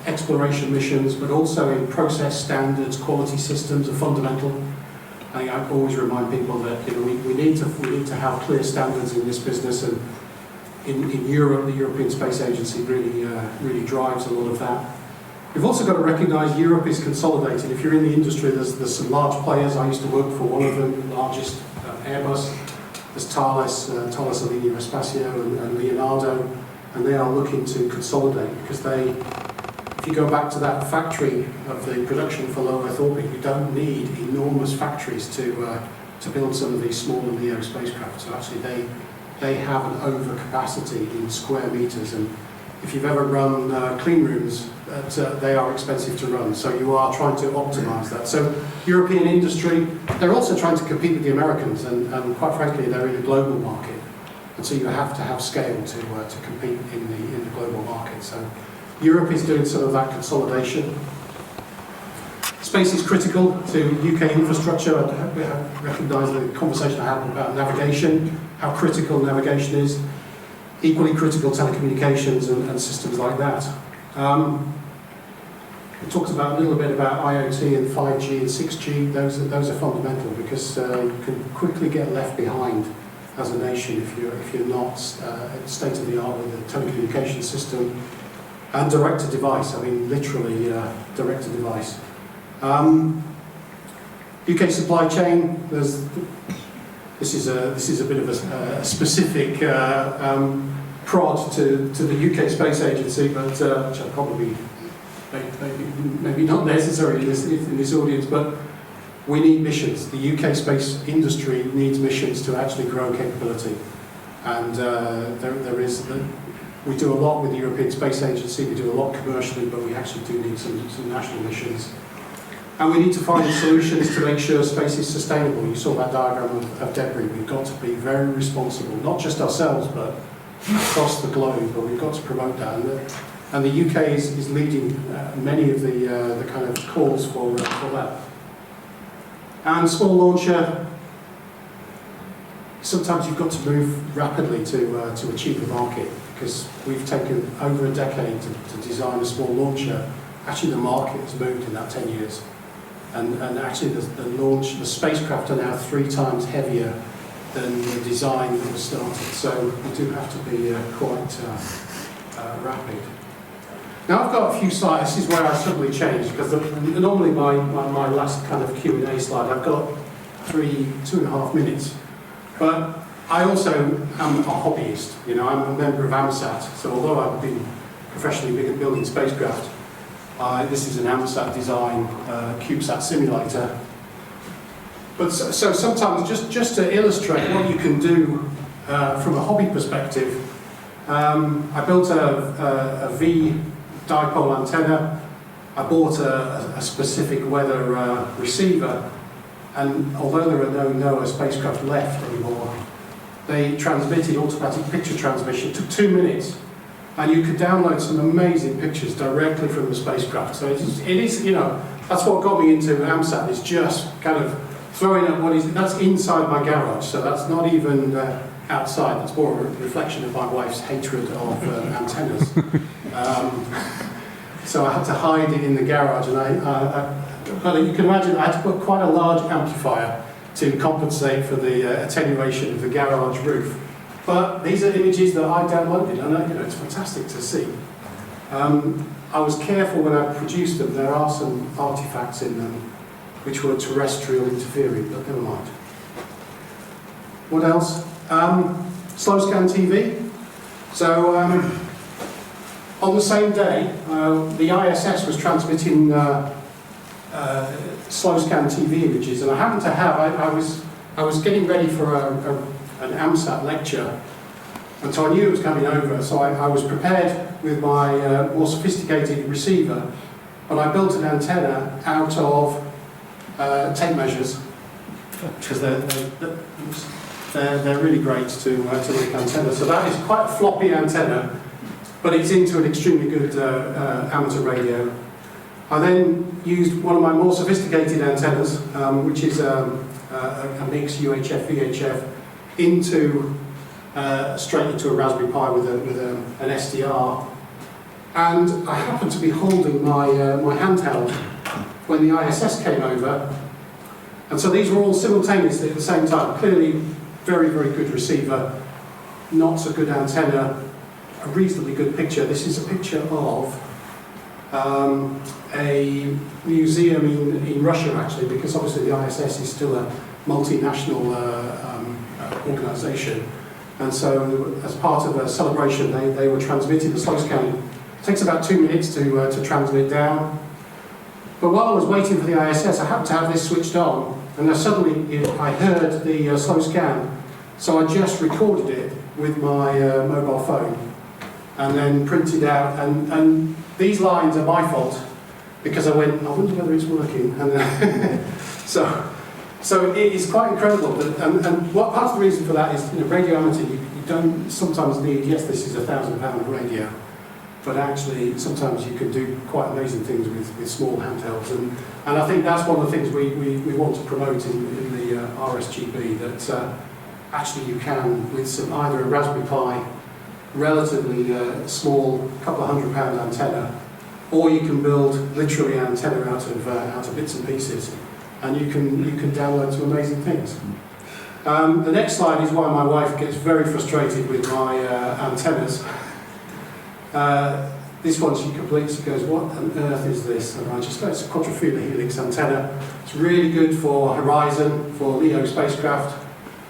Speaker 2: exploration missions, but also in process standards, quality systems, are fundamental. I always remind people that we need to have clear standards in this business, and in Europe, the European Space Agency really drives a lot of that. We've also got to recognise Europe is consolidating. If you're in the industry, there's some large players. I used to work for one of them, the largest, Airbus. There's Thales Alenia Espacio and Leonardo, and they are looking to consolidate because if you go back to that factory of the production for low Earth orbit, you don't need enormous factories to build some of these smaller LEO spacecraft. So actually they have an overcapacity in square meters, and if you've ever run clean rooms, they are expensive to run, so you are trying to optimise that. So European industry, they're also trying to compete with the Americans, and quite frankly, they're in a global market, and so you have to have scale to compete in the global market. So Europe is doing some of that consolidation. Space is critical to UK infrastructure. I recognise the conversation I had about navigation, how critical navigation is. Equally critical telecommunications and systems like that. We talked a little bit about IoT and 5G and 6G. Those are fundamental because you can quickly get left behind as a nation if you're not state of the art with the telecommunications system and direct to device. I mean, literally direct to device. UK supply chain. This is a bit of a specific prod to the UK Space Agency, but which are probably maybe not necessary in this audience. But we need missions. The UK space industry needs missions to actually grow capability, and we do a lot with the European Space Agency. We do a lot commercially, but we actually do need some national missions. And we need to find solutions to make sure space is sustainable. You saw that diagram of debris. We've got to be very responsible, not just ourselves, but across the globe. But we've got to promote that. And the UK is leading many of the kind of calls for that. And small launcher, sometimes you've got to move rapidly to achieve the market, because we've taken over a decade to design a small launcher. Actually, the market has moved in that 10 years. And actually the spacecraft are now 3 times heavier than the design that was started. So we do have to be quite rapid. Now I've got a few slides. This is where I suddenly changed, because normally my last kind of Q&A slide, I've got 2.5 minutes. But I also am a hobbyist. I'm a member of AMSAT. So although I've been professionally building spacecraft, this is an AMSAT design CubeSat simulator. But so sometimes, just to illustrate what you can do from a hobby perspective, I built a V dipole antenna. I bought a specific weather receiver, and although there are no NOAA spacecraft left anymore, they transmitted automatic picture transmission. It took 2 minutes. And you could download some amazing pictures directly from the spacecraft. So it is, that's what got me into AMSAT, is just kind of throwing up that's inside my garage, so that's not even outside. That's more a reflection of my wife's hatred of antennas. so I had to hide it in the garage, and but you can imagine I had to put quite a large amplifier to compensate for the attenuation of the garage roof. But these are images that I downloaded, and it's fantastic to see. I was careful when I produced them. There are some artifacts in them which were terrestrial interfering, but never mind. What else? Slow scan TV. So on the same day, the ISS was transmitting slow scan TV images, and I happened to have. I was getting ready for an AMSAT lecture, and so I knew it was coming over. So I was prepared with my more sophisticated receiver, but I built an antenna out of tape measures, because they're really great to make antennas. So that is quite a floppy antenna, but it's into an extremely good amateur radio. I then used one of my more sophisticated antennas, which is a mix UHF VHF, straight into a Raspberry Pi with an SDR. And I happened to be holding my handheld when the ISS came over, and so these were all simultaneously at the same time. Clearly, very, very good receiver, not so good antenna, a reasonably good picture. This is a picture of a museum in Russia, actually, because obviously the ISS is still a multinational organisation, and so as part of a celebration they were transmitting the slow scan. It takes about 2 minutes to transmit down. But while I was waiting for the ISS, I happened to have this switched on, and then suddenly I heard the slow scan. So I just recorded it with my mobile phone, and then printed out. And these lines are my fault, because I went, I wonder whether it's working. And so it is quite incredible. And what part of the reason for that is, radio amateur, you don't sometimes need. Yes, this is a £1,000 radio. But actually, sometimes you can do quite amazing things with small handhelds, and I think that's one of the things we want to promote in the RSGB, that actually you can, with either a Raspberry Pi, relatively small, couple of £100 antenna, or you can build literally an antenna out of bits and pieces, and you can download some amazing things. The next slide is why my wife gets very frustrated with my antennas. This one she completes, she goes, what on earth is this? And I just go, it's a quadrifilar helix antenna. It's really good for Horizon, for LEO spacecraft.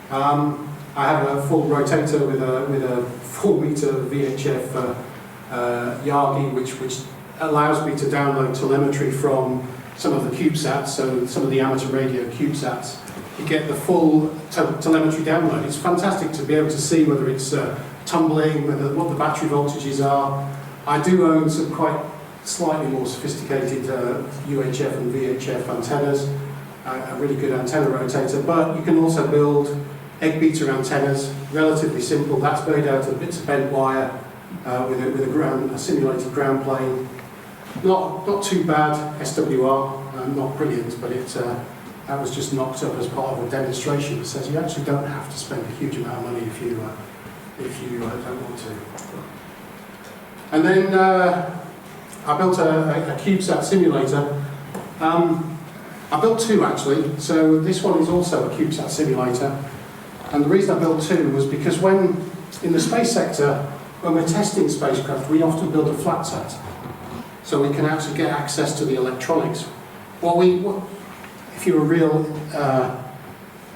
Speaker 2: I have a full rotator with a 4 meter VHF Yagi, which allows me to download telemetry from some of the CubeSats, so some of the amateur radio CubeSats. You get the full telemetry download. It's fantastic to be able to see whether it's tumbling, what the battery voltages are. I do own some quite slightly more sophisticated UHF and VHF antennas, a really good antenna rotator, but you can also build egg beater antennas, relatively simple. That's made out of bits of bent wire with a simulated ground plane. Not too bad SWR, not brilliant, but that was just knocked up as part of a demonstration that says you actually don't have to spend a huge amount of money if you don't want to. And then I built a CubeSat simulator. I built two actually, so this one is also a CubeSat simulator. And the reason I built two was because in the space sector, when we're testing spacecraft, we often build a flat sat, so we can actually get access to the electronics. If you're a real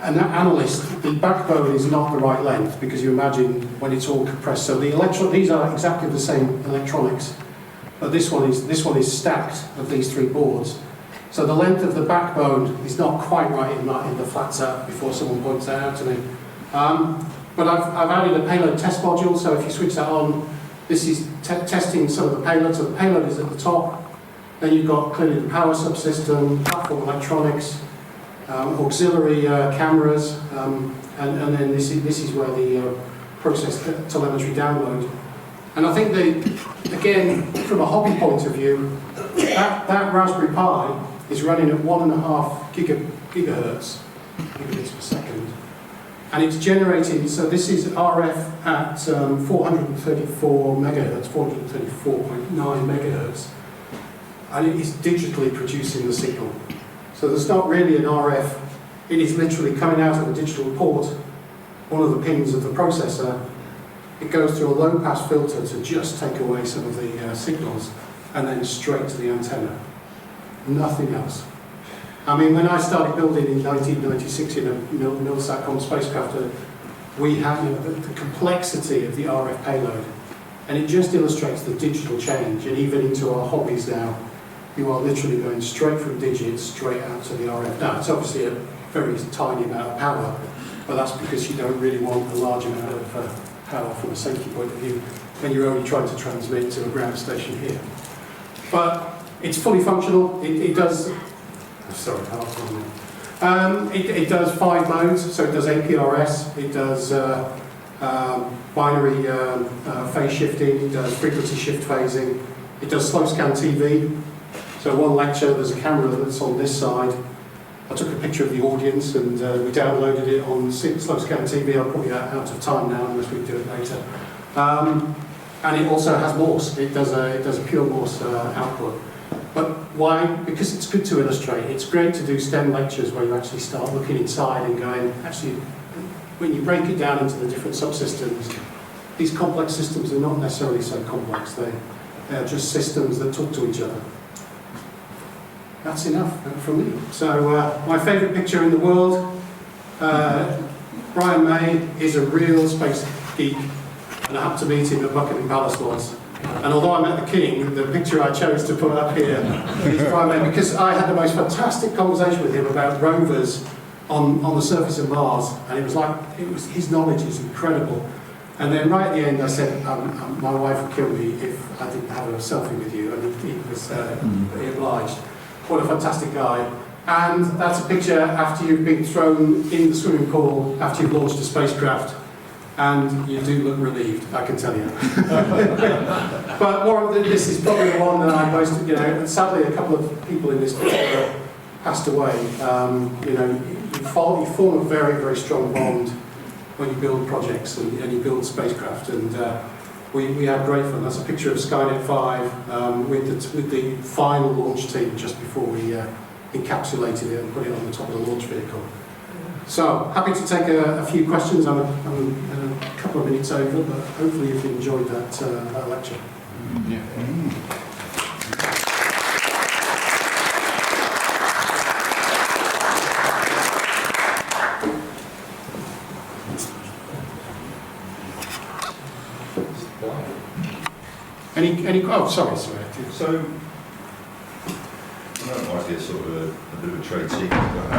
Speaker 2: an analyst, the backbone is not the right length, because you imagine when it's all compressed. So these are exactly the same electronics, but this one is stacked of these three boards. So the length of the backbone is not quite right in the flat sat, before someone points that out to me. But I've added a payload test module, so if you switch that on, this is testing some of the payload. So the payload is at the top. Then you've got clearly the power subsystem, platform electronics, auxiliary cameras, and then this is where the process telemetry download. And I think again, from a hobby point of view, that Raspberry Pi is running at 1.5 gigahertz, gigabits per second, and it's generating. So this is RF at 434 megahertz, 434.9 megahertz. and it is digitally producing the signal. So there's not really an RF, it is literally coming out of a digital port, one of the pins of the processor. It goes through a low-pass filter to just take away some of the signals, and then straight to the antenna. Nothing else. I mean, when I started building in 1996 in a Milsatcom spacecraft, we had the complexity of the RF payload, and it just illustrates the digital change. And even into our hobbies now, you are literally going straight from digits straight out to the RF. Now, it's obviously a very tiny amount of power, but that's because you don't really want a large amount of power from a safety point of view when you're only trying to transmit to a ground station here. But it's fully functional. It does. Sorry, it does 5 modes, so it does APRS, it does binary phase shifting, it does frequency shift phasing, it does slow scan TV. So one lecture, there's a camera that's on this side. I took a picture of the audience and we downloaded it on slow scan TV. I'm probably out of time now unless we do it later. And it also has Morse. It does a pure Morse output. But why? Because it's good to illustrate. It's great to do STEM lectures where you actually start looking inside and going, actually, when you break it down into the different subsystems, these complex systems are not necessarily so complex. They are just systems that talk to each other. That's enough from me. So my favourite picture in the world, Brian May is a real space geek, and I happened to meet him at Buckingham Palace once. And although I met the King, the picture I chose to put up here is Brian May, because I had the most fantastic conversation with him about rovers on the surface of Mars, and his knowledge is incredible. And then right at the end I said, my wife would kill me if I didn't have a selfie with you, and he obliged. What a fantastic guy. And that's a picture after you've been thrown in the swimming pool, after you've launched a spacecraft, and you do look relieved, I can tell you. But this is probably the one that I most, and sadly a couple of people in this picture passed away. You form a very, very strong bond when you build projects and you build spacecraft, and we had great fun. That's a picture of Skynet 5 with the final launch team just before we encapsulated it and put it on the top of the launch vehicle. So, happy to take a few questions. I'm a couple of minutes over, but hopefully you've enjoyed that lecture.
Speaker 3: Yeah.
Speaker 2: Oh, sorry.
Speaker 3: So, I don't know, I guess sort of a bit of a trade secret, but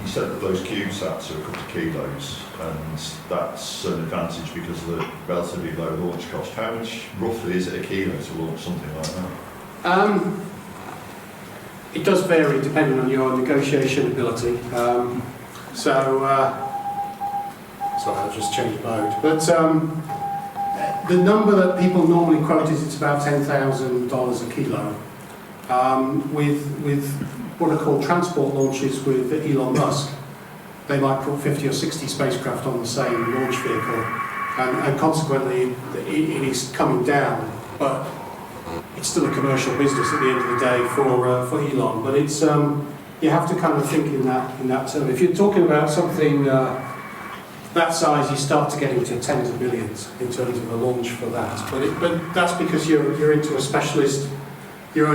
Speaker 3: you said that those CubeSats are a couple of kilos, and that's an advantage because of the relatively low launch cost. How much roughly is it a kilo to launch something like that?
Speaker 2: It does vary depending on your negotiation ability. Sorry, I'll just change mode. But the number that people normally quote is it's about $10,000 a kilo. With what are called transport launches with Elon Musk, they might put 50 or 60 spacecraft on the same launch vehicle, and consequently it is coming down, but it's still a commercial business at the end of the day for Elon. But it's you have to kind of think in that term. If you're talking about something that size, you start to get into tens of millions in terms of a launch for that. But that's because you're into a specialist. You're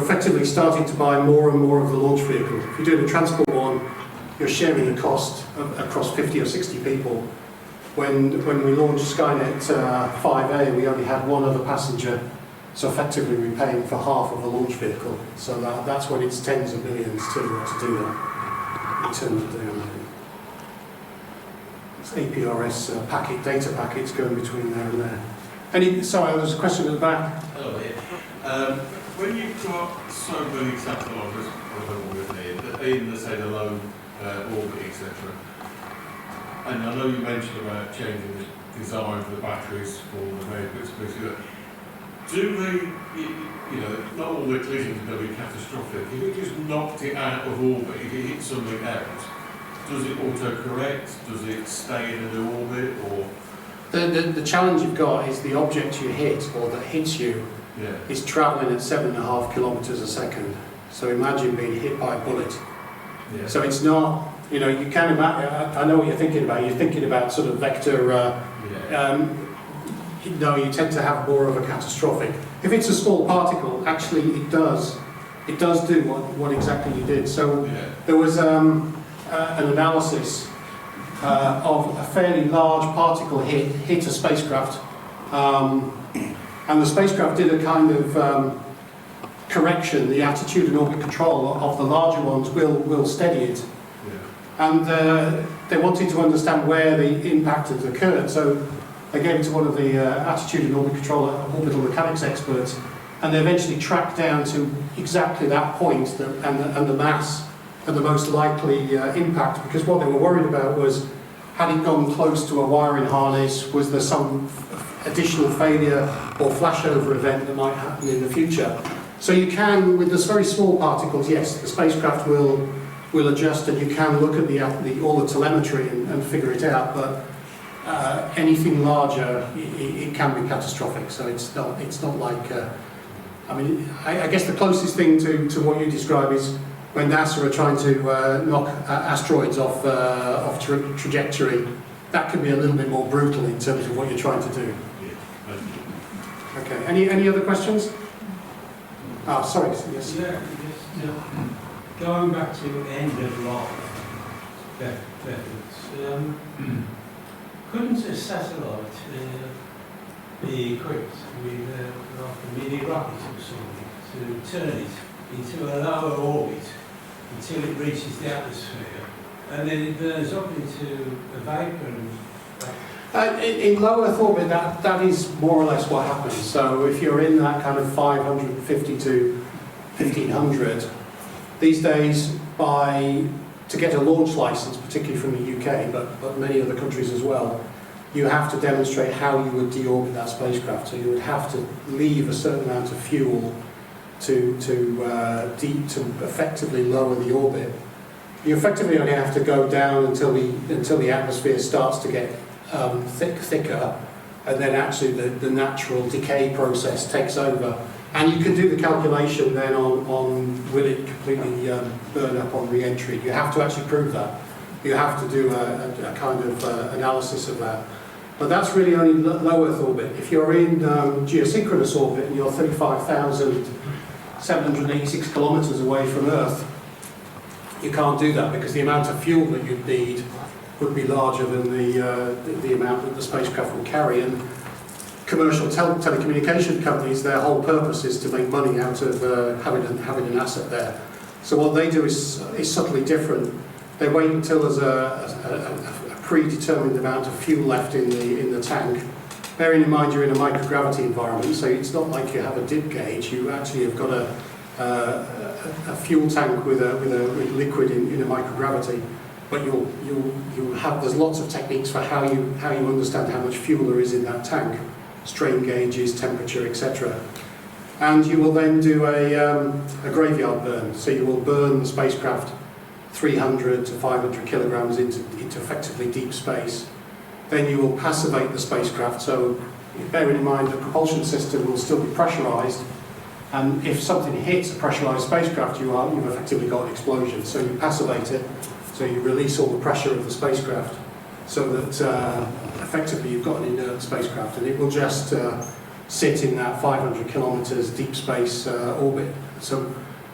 Speaker 2: effectively starting to buy more and more of the launch vehicle. If you're doing a transport one, you're sharing the cost across 50 or 60 people. When we launched Skynet 5A, we only had one other passenger, so effectively we're paying for half of the launch vehicle. So that's when it's tens of millions to do that in terms of doing APRS data packets going between there and there. Sorry, there's a question at the back.
Speaker 4: Hello, yeah. When you've got so many satellites in the low orbit, etc., and I know you mentioned about changing the design for the batteries for the vehicles, do they, not all the collisions are going to be catastrophic. If it just knocked it out of orbit, if it hit something else, does it auto-correct? Does it stay in a new orbit? Or
Speaker 2: The challenge you've got is the object you hit, or that hits you,
Speaker 4: Yeah.
Speaker 2: is travelling at 7.5 kilometres a second. So imagine being hit by a bullet.
Speaker 4: Yeah.
Speaker 2: So it's not, you know, you can imagine, I know what you're thinking about. You're thinking about sort of vector,
Speaker 4: Yeah.
Speaker 2: no, you tend to have more of a catastrophic. If it's a small particle, actually it does do what exactly you did. So
Speaker 4: Yeah.
Speaker 2: there was an analysis of a fairly large particle hit a spacecraft, and the spacecraft did a kind of correction. The attitude and orbit control of the larger ones will steady it,
Speaker 4: Yeah.
Speaker 2: and they wanted to understand where the impact had occurred. So they gave it to one of the attitude and orbit control orbital mechanics experts, and they eventually tracked down to exactly that point and the mass and the most likely impact, because what they were worried about was, had it gone close to a wiring harness, was there some additional failure or flashover event that might happen in the future. So you can, with those very small particles, yes, the spacecraft will adjust, and you can look at all the telemetry and figure it out, but anything larger, it can be catastrophic. So it's not like, I mean, I guess the closest thing to what you describe is when NASA are trying to knock asteroids off trajectory. That can be a little bit more brutal in terms of what you're trying to do.
Speaker 4: Yeah.
Speaker 2: Okay. Any other questions? Ah, sorry. Yes.
Speaker 5: Yeah, just going back to end of life methods, couldn't a satellite be equipped with like a mini rocket or something to turn it into a lower orbit until it reaches the atmosphere, and then it burns up into a vapour?
Speaker 2: In low Earth orbit, that is more or less what happens. So if you're in that kind of 550 to 1500, these days, to get a launch license, particularly from the UK, but many other countries as well, you have to demonstrate how you would deorbit that spacecraft. So you would have to leave a certain amount of fuel to effectively lower the orbit. You effectively only have to go down until the atmosphere starts to get thicker, and then actually the natural decay process takes over. And you can do the calculation then on will it completely burn up on re-entry. You have to actually prove that. You have to do a kind of analysis of that. But that's really only low Earth orbit. If you're in geosynchronous orbit and you're 35,786 kilometres away from Earth, you can't do that because the amount of fuel that you'd need would be larger than the amount that the spacecraft will carry. And commercial telecommunication companies, their whole purpose is to make money out of having an asset there. So what they do is subtly different. They wait until there's a predetermined amount of fuel left in the tank. Bearing in mind you're in a microgravity environment, so it's not like you have a dip gauge. You actually have got a fuel tank with liquid in a microgravity. But you'll have, there's lots of techniques for how you understand how much fuel there is in that tank, strain gauges, temperature, etc. And you will then do a graveyard burn. So you will burn the spacecraft 300 to 500 kilograms into effectively deep space. Then you will passivate the spacecraft. So bearing in mind the propulsion system will still be pressurized, and if something hits a pressurized spacecraft, you've effectively got an explosion. So you passivate it. So you release all the pressure of the spacecraft so that effectively you've got an inert spacecraft, and it will just sit in that 500 kilometers deep space orbit. So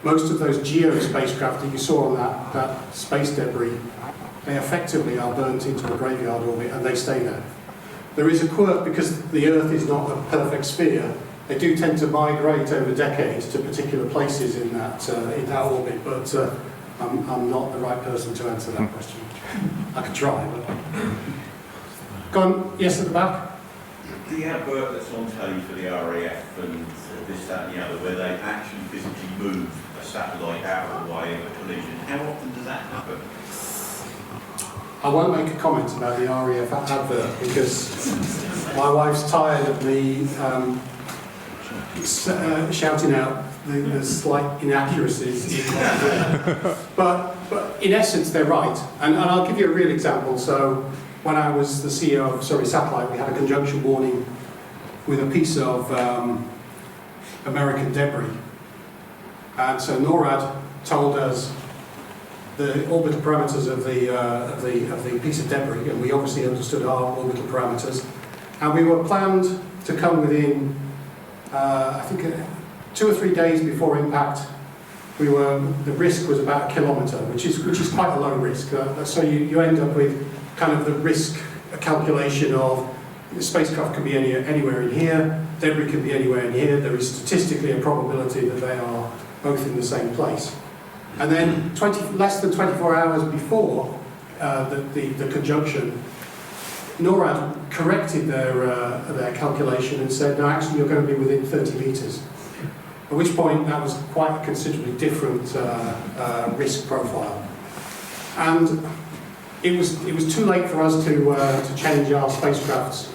Speaker 2: most of those geo spacecraft that you saw on that space debris, they effectively are burnt into a graveyard orbit and they stay there. There is a quirk because the Earth is not a perfect sphere. They do tend to migrate over decades to particular places in that orbit, but I'm not the right person to answer that question. I could try, but... Go on, yes, at the back?
Speaker 6: The advert that's on telly for the RAF and this, that and the other, where they actually physically move a satellite out of the way of a collision, how often does that happen?
Speaker 2: I won't make a comment about the RAF advert because my wife's tired of me shouting out the slight inaccuracies in but in essence they're right, and I'll give you a real example. So when I was the CEO of Surrey Satellite, we had a conjunction warning with a piece of American debris. And so NORAD told us the orbital parameters of the piece of debris, and we obviously understood our orbital parameters. And we were planned to come within, I think, 2 or 3 days before impact. The risk was about 1 kilometre, which is quite a low risk. So you end up with kind of the risk calculation of the spacecraft can be anywhere in here, debris can be anywhere in here. There is statistically a probability that they are both in the same place. And then less than 24 hours before the conjunction, NORAD corrected their calculation and said, no, actually you're going to be within 30 metres. At which point that was quite a considerably different risk profile. And it was too late for us to change our spacecraft's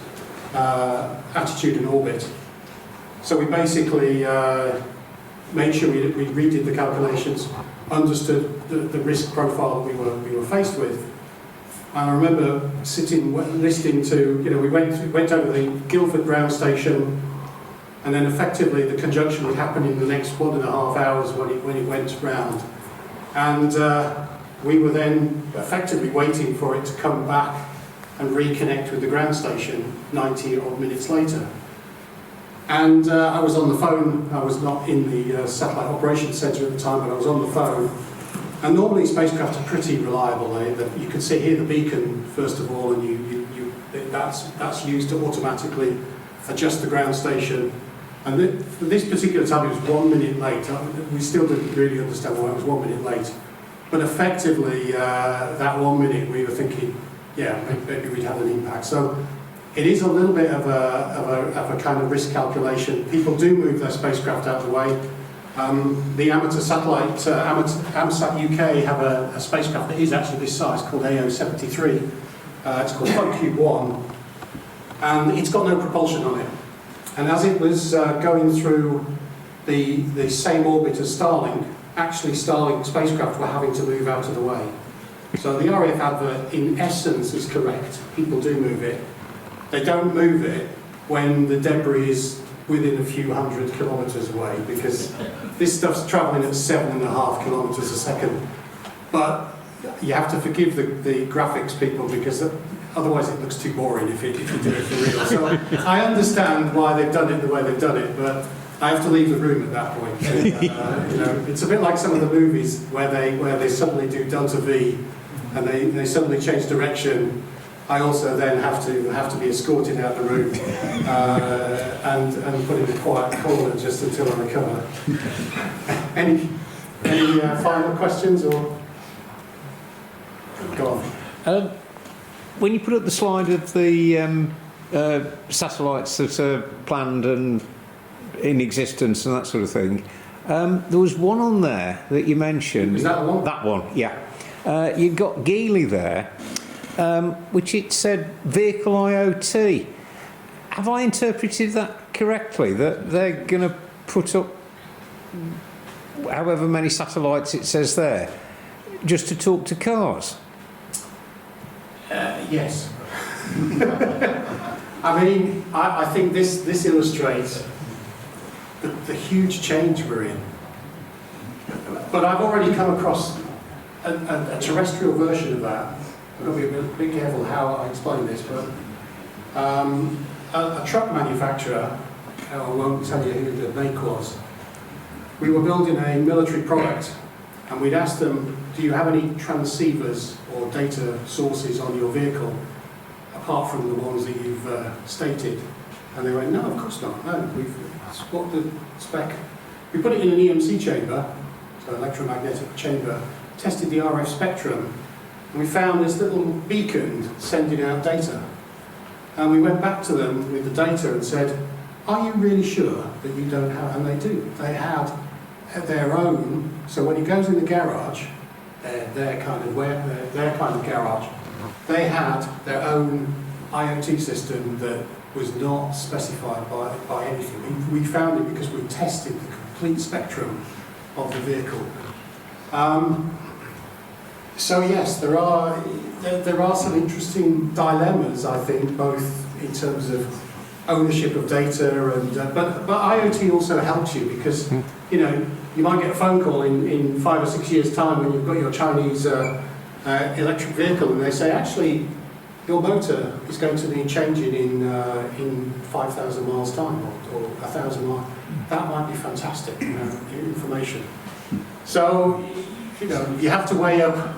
Speaker 2: attitude and orbit. So we basically made sure we redid the calculations, understood the risk profile that we were faced with. And I remember listening to, we went over the Guildford ground station, and then effectively the conjunction would happen in the next 1.5 hours when it went round. And we were then effectively waiting for it to come back and reconnect with the ground station 90 odd minutes later. And I was on the phone. I was not in the satellite operations centre at the time, but I was on the phone. And normally spacecraft are pretty reliable. You can hear the beacon first of all, and that's used to automatically adjust the ground station. And for this particular time, it was 1 minute late. We still didn't really understand why it was 1 minute late. But effectively, that 1 minute, we were thinking, yeah, maybe we'd have an impact. So it is a little bit of a kind of risk calculation. People do move their spacecraft out of the way. The amateur satellite, AMSAT UK, have a spacecraft that is actually this size called AO73. It's called PhoneCube 1, and it's got no propulsion on it. And as it was going through the same orbit as Starlink, actually Starlink spacecraft were having to move out of the way. So the RAF advert, in essence, is correct. People do move it. They don't move it when the debris is within a few 100 kilometres away, because this stuff's travelling at 7.5 kilometres a second. But you have to forgive the graphics people, because otherwise it looks too boring if you do it for real. So I understand why they've done it the way they've done it, but I have to leave the room at that point. It's a bit like some of the movies where they suddenly do delta V and they suddenly change direction. I also then have to be escorted out the room and put in a quiet corner just until I recover. Any final questions or go on?
Speaker 7: When you put up the slide of the satellites that are planned and in existence and that sort of thing, there was one on there that you mentioned.
Speaker 2: Is that the one?
Speaker 7: That one, yeah. You've got Geely there, which it said vehicle IoT. Have I interpreted that correctly? That they're going to put up however many satellites it says there, just to talk to cars?
Speaker 2: Yes. I mean, I think this illustrates the huge change we're in. But I've already come across a terrestrial version of that. I've got to be a bit careful how I explain this, but a truck manufacturer, I won't tell you who the make was, we were building a military product, and we'd asked them, do you have any transceivers or data sources on your vehicle, apart from the ones that you've stated? And they went, no, of course not. No, we've swapped the spec. We put it in an EMC chamber, so electromagnetic chamber, tested the RF spectrum, and we found this little beacon sending out data. And we went back to them with the data and said, are you really sure that you don't have, and they do. They had their own, so when it goes in the garage, their kind of garage, they had their own IoT system that was not specified by anything. We found it because we tested the complete spectrum of the vehicle. So yes, there are some interesting dilemmas, I think, both in terms of ownership of data, and but IoT also helps you because you know you might get a phone call in 5 or 6 years' time when you've got your Chinese electric vehicle, and they say actually your motor is going to need changing in 5,000 miles time or 1,000 miles. That might be fantastic information. So you know you have to weigh up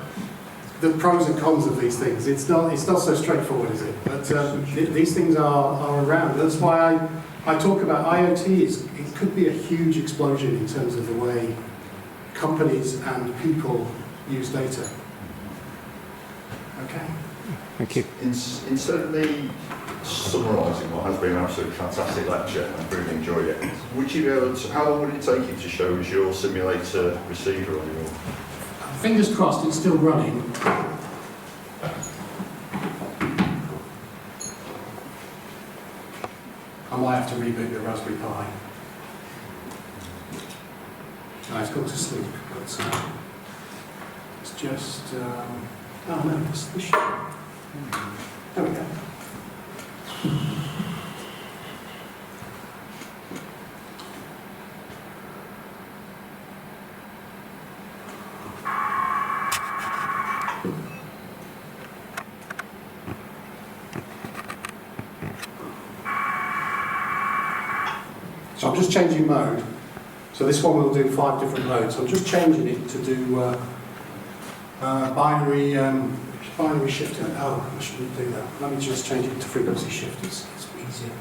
Speaker 2: the pros and cons of these things. It's not so straightforward, is it? But these things are around. That's why I talk about IoT. It could be a huge explosion in terms of the way companies and people use data. Okay.
Speaker 7: Thank you.
Speaker 3: Instead of me summarising what has been an absolutely fantastic lecture, and I've really enjoyed it, would you be able to, how long would it take you to show us your simulator receiver on your...
Speaker 2: Fingers crossed it's still running. I might have to reboot the Raspberry Pi. No, it's gone to sleep, but it's just... oh no, this should... There we go. So I'm just changing mode. So this one will do 5 different modes. I'm just changing it to do binary shift. Oh, I shouldn't do that. Let me just change it to frequency shift. It's easier.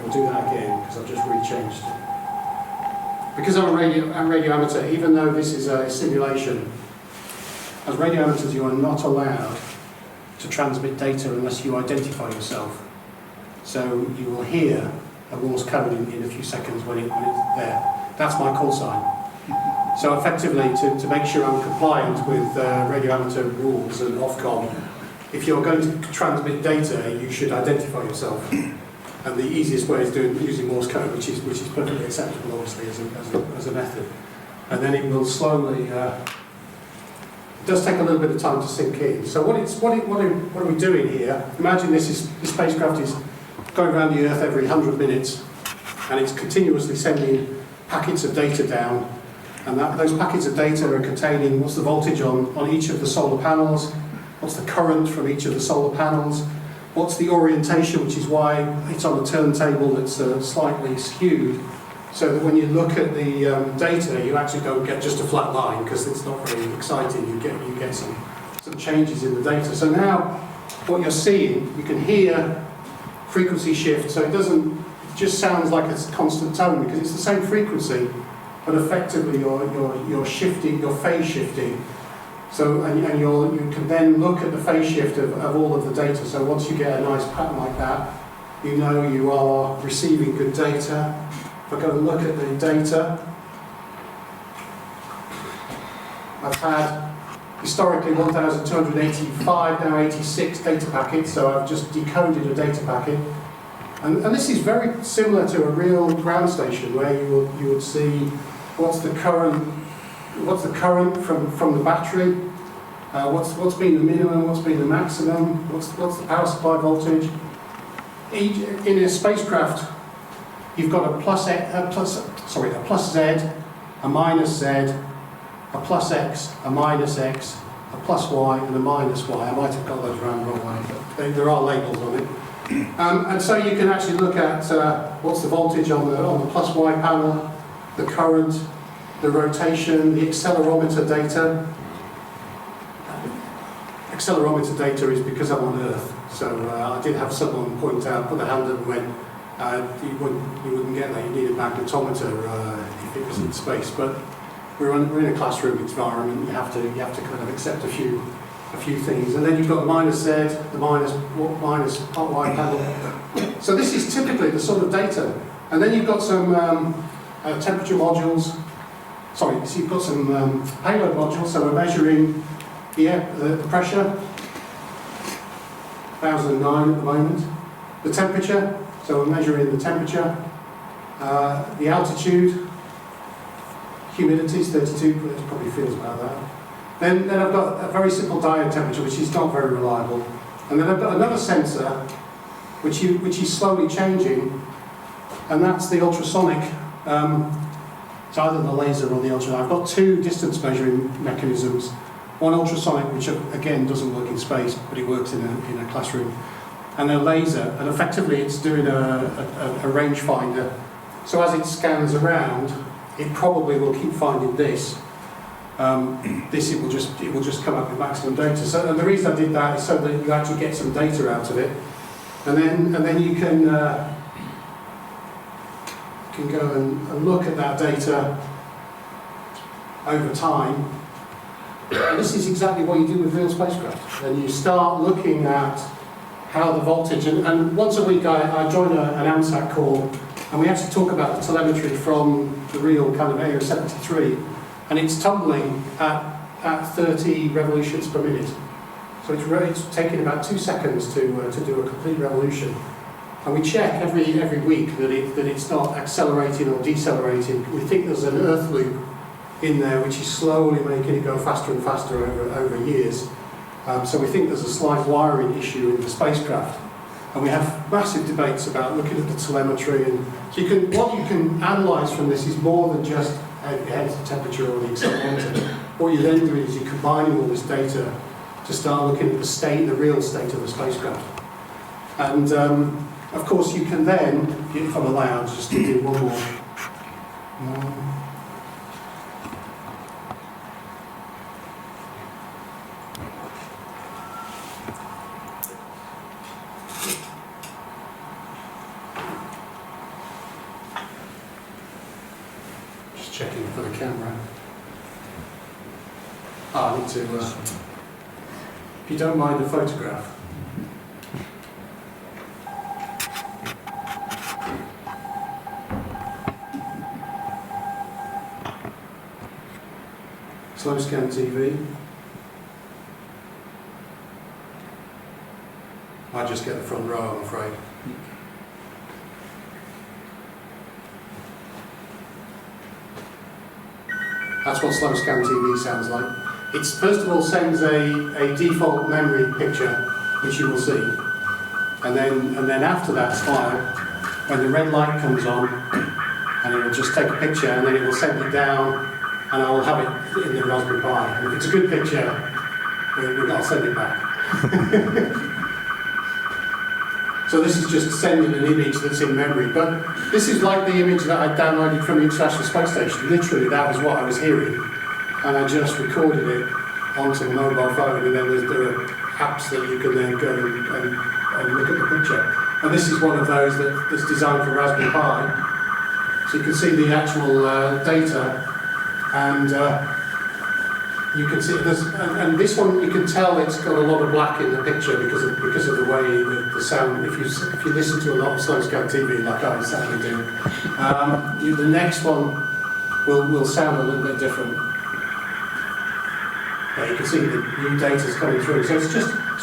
Speaker 2: I'll do that again because I've just rechanged it. Because I'm a radio amateur, even though this is a simulation, as radio amateurs you are not allowed to transmit data unless you identify yourself. So you will hear a Morse code in a few seconds when it's there. That's my call sign. So effectively, to make sure I'm compliant with radio amateur rules and Ofcom, if you're going to transmit data, you should identify yourself. And the easiest way is using Morse code, which is perfectly acceptable, obviously, as a method. And then it will slowly. It does take a little bit of time to sink in. So what are we doing here? Imagine this spacecraft is going around the Earth every 100 minutes, and it's continuously sending packets of data down. And those packets of data are containing what's the voltage on each of the solar panels, what's the current from each of the solar panels, what's the orientation, which is why it's on a turntable that's slightly skewed, so that when you look at the data, you actually don't get just a flat line because it's not very exciting. You get some changes in the data. So now, what you're seeing, you can hear frequency shift. So it just sounds like it's constant tone because it's the same frequency, but effectively you're shifting, you're phase shifting. So and you can then look at the phase shift of all of the data. So once you get a nice pattern like that, you know you are receiving good data. If I go and look at the data, I've had historically 1,285, now 86 data packets, so I've just decoded a data packet. And this is very similar to a real ground station where you would see what's the current from the battery, what's been the minimum, what's been the maximum, what's the power supply voltage. In a spacecraft, you've got a plus Z, a minus Z, a plus X, a minus X, a plus Y, and a minus Y. I might have got those around the wrong way, but there are labels on it. And so you can actually look at what's the voltage on the plus Y panel, the current, the rotation, the accelerometer data. Accelerometer data is because I'm on Earth, so I did have someone point out, put a hand up when you wouldn't get that. You need a magnetometer if it was in space. But we're in a classroom environment. You have to kind of accept a few things, and then you've got the minus Z, the minus Y panel. So this is typically the sort of data, and then you've got some temperature modules. Sorry, so you've got some payload modules. So we're measuring the pressure, 1009 at the moment. The temperature, so we're measuring the temperature. The altitude, humidity is 32, but it probably feels about that. Then I've got a very simple diode temperature, which is not very reliable. And then I've got another sensor, which is slowly changing, and that's the ultrasonic. It's either the laser or the ultrasonic. I've got two distance measuring mechanisms. One ultrasonic, which again doesn't work in space, but it works in a classroom, and a laser, and effectively it's doing a rangefinder. So as it scans around, it probably will keep finding this. It will just come up with maximum data. So, and the reason I did that is so that you actually get some data out of it, and then you can go and look at that data over time. And this is exactly what you do with real spacecraft. And you start looking at how the voltage, and once a week I join an AMSAT call, and we actually talk about the telemetry from the real kind of AO73, and it's tumbling at 30 revolutions per minute. So it's taking about 2 seconds to do a complete revolution. And we check every week that it's not accelerating or decelerating. We think there's an Earth loop in there which is slowly making it go faster and faster over years. So we think there's a slight wiring issue in the spacecraft. And we have massive debates about looking at the telemetry. And so what you can analyse from this is more than just hence the temperature or the accelerometer. What you're then doing is you're combining all this data to start looking at the real state of the spacecraft. And of course you can then, if I'm allowed, just to do one more. Just checking for the camera. I need to, if you don't mind a photograph. Slow scan TV. I just get the front row, I'm afraid. That's what slow scan TV sounds like. It first of all sends a default memory picture, which you will see, and then after that file, when the red light comes on, and it will just take a picture, and then it will send it down, and I will have it in the Raspberry Pi. And if it's a good picture, I'll send it back. So this is just sending an image that's in memory, but this is like the image that I downloaded from the International Space Station. Literally, that was what I was hearing, and I just recorded it onto a mobile phone, and then there are apps that you can then go and look at the picture. And this is one of those that's designed for Raspberry Pi. So you can see the actual data, and you can see and this one you can tell it's got a lot of black in the picture because of the way the sound. If you listen to a lot of slow scan TV like I sadly do, the next one will sound a little bit different. You can see the new data's coming through. So it's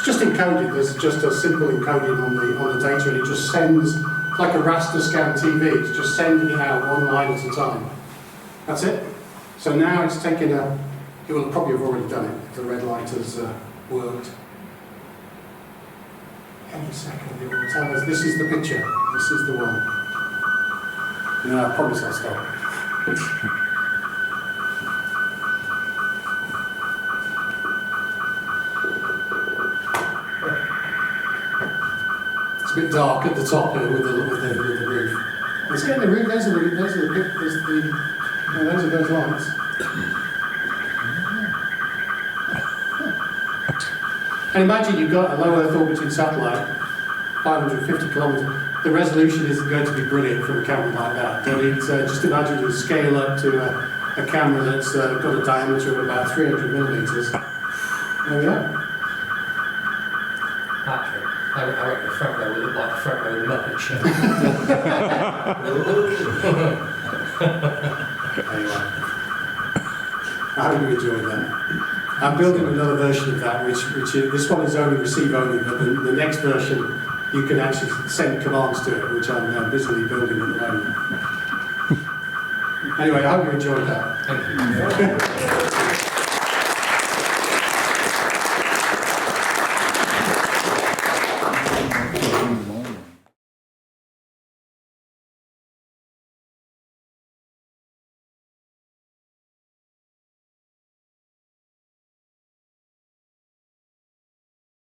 Speaker 2: just encoded. There's just a simple encoding on the data, and it just sends like a raster scan TV. It's just sending it out one line at a time. That's it. So now it's taken it will probably have already done it if the red light has worked. Any second it will tell us this is the picture. This is the one. No, I promise I'll stop. It's a bit dark at the top here with the roof. Let's get the roof. Those are those lights. And imagine you've got a low Earth orbiting satellite, 550 kilometres. The resolution isn't going to be brilliant from a camera like that, but just imagine you scale up to a camera that's got a diameter of about 300 millimetres. There we are.
Speaker 1: Patrick, I reckon the front row would look like the front row of the Muppet Show.
Speaker 2: Anyway, I hope you enjoyed that. I'm building another version of that, which this one is only receive only, but the next version you can actually send commands to it, which I'm busily building at the moment. Anyway, I hope you enjoyed that.
Speaker 1: Thank you.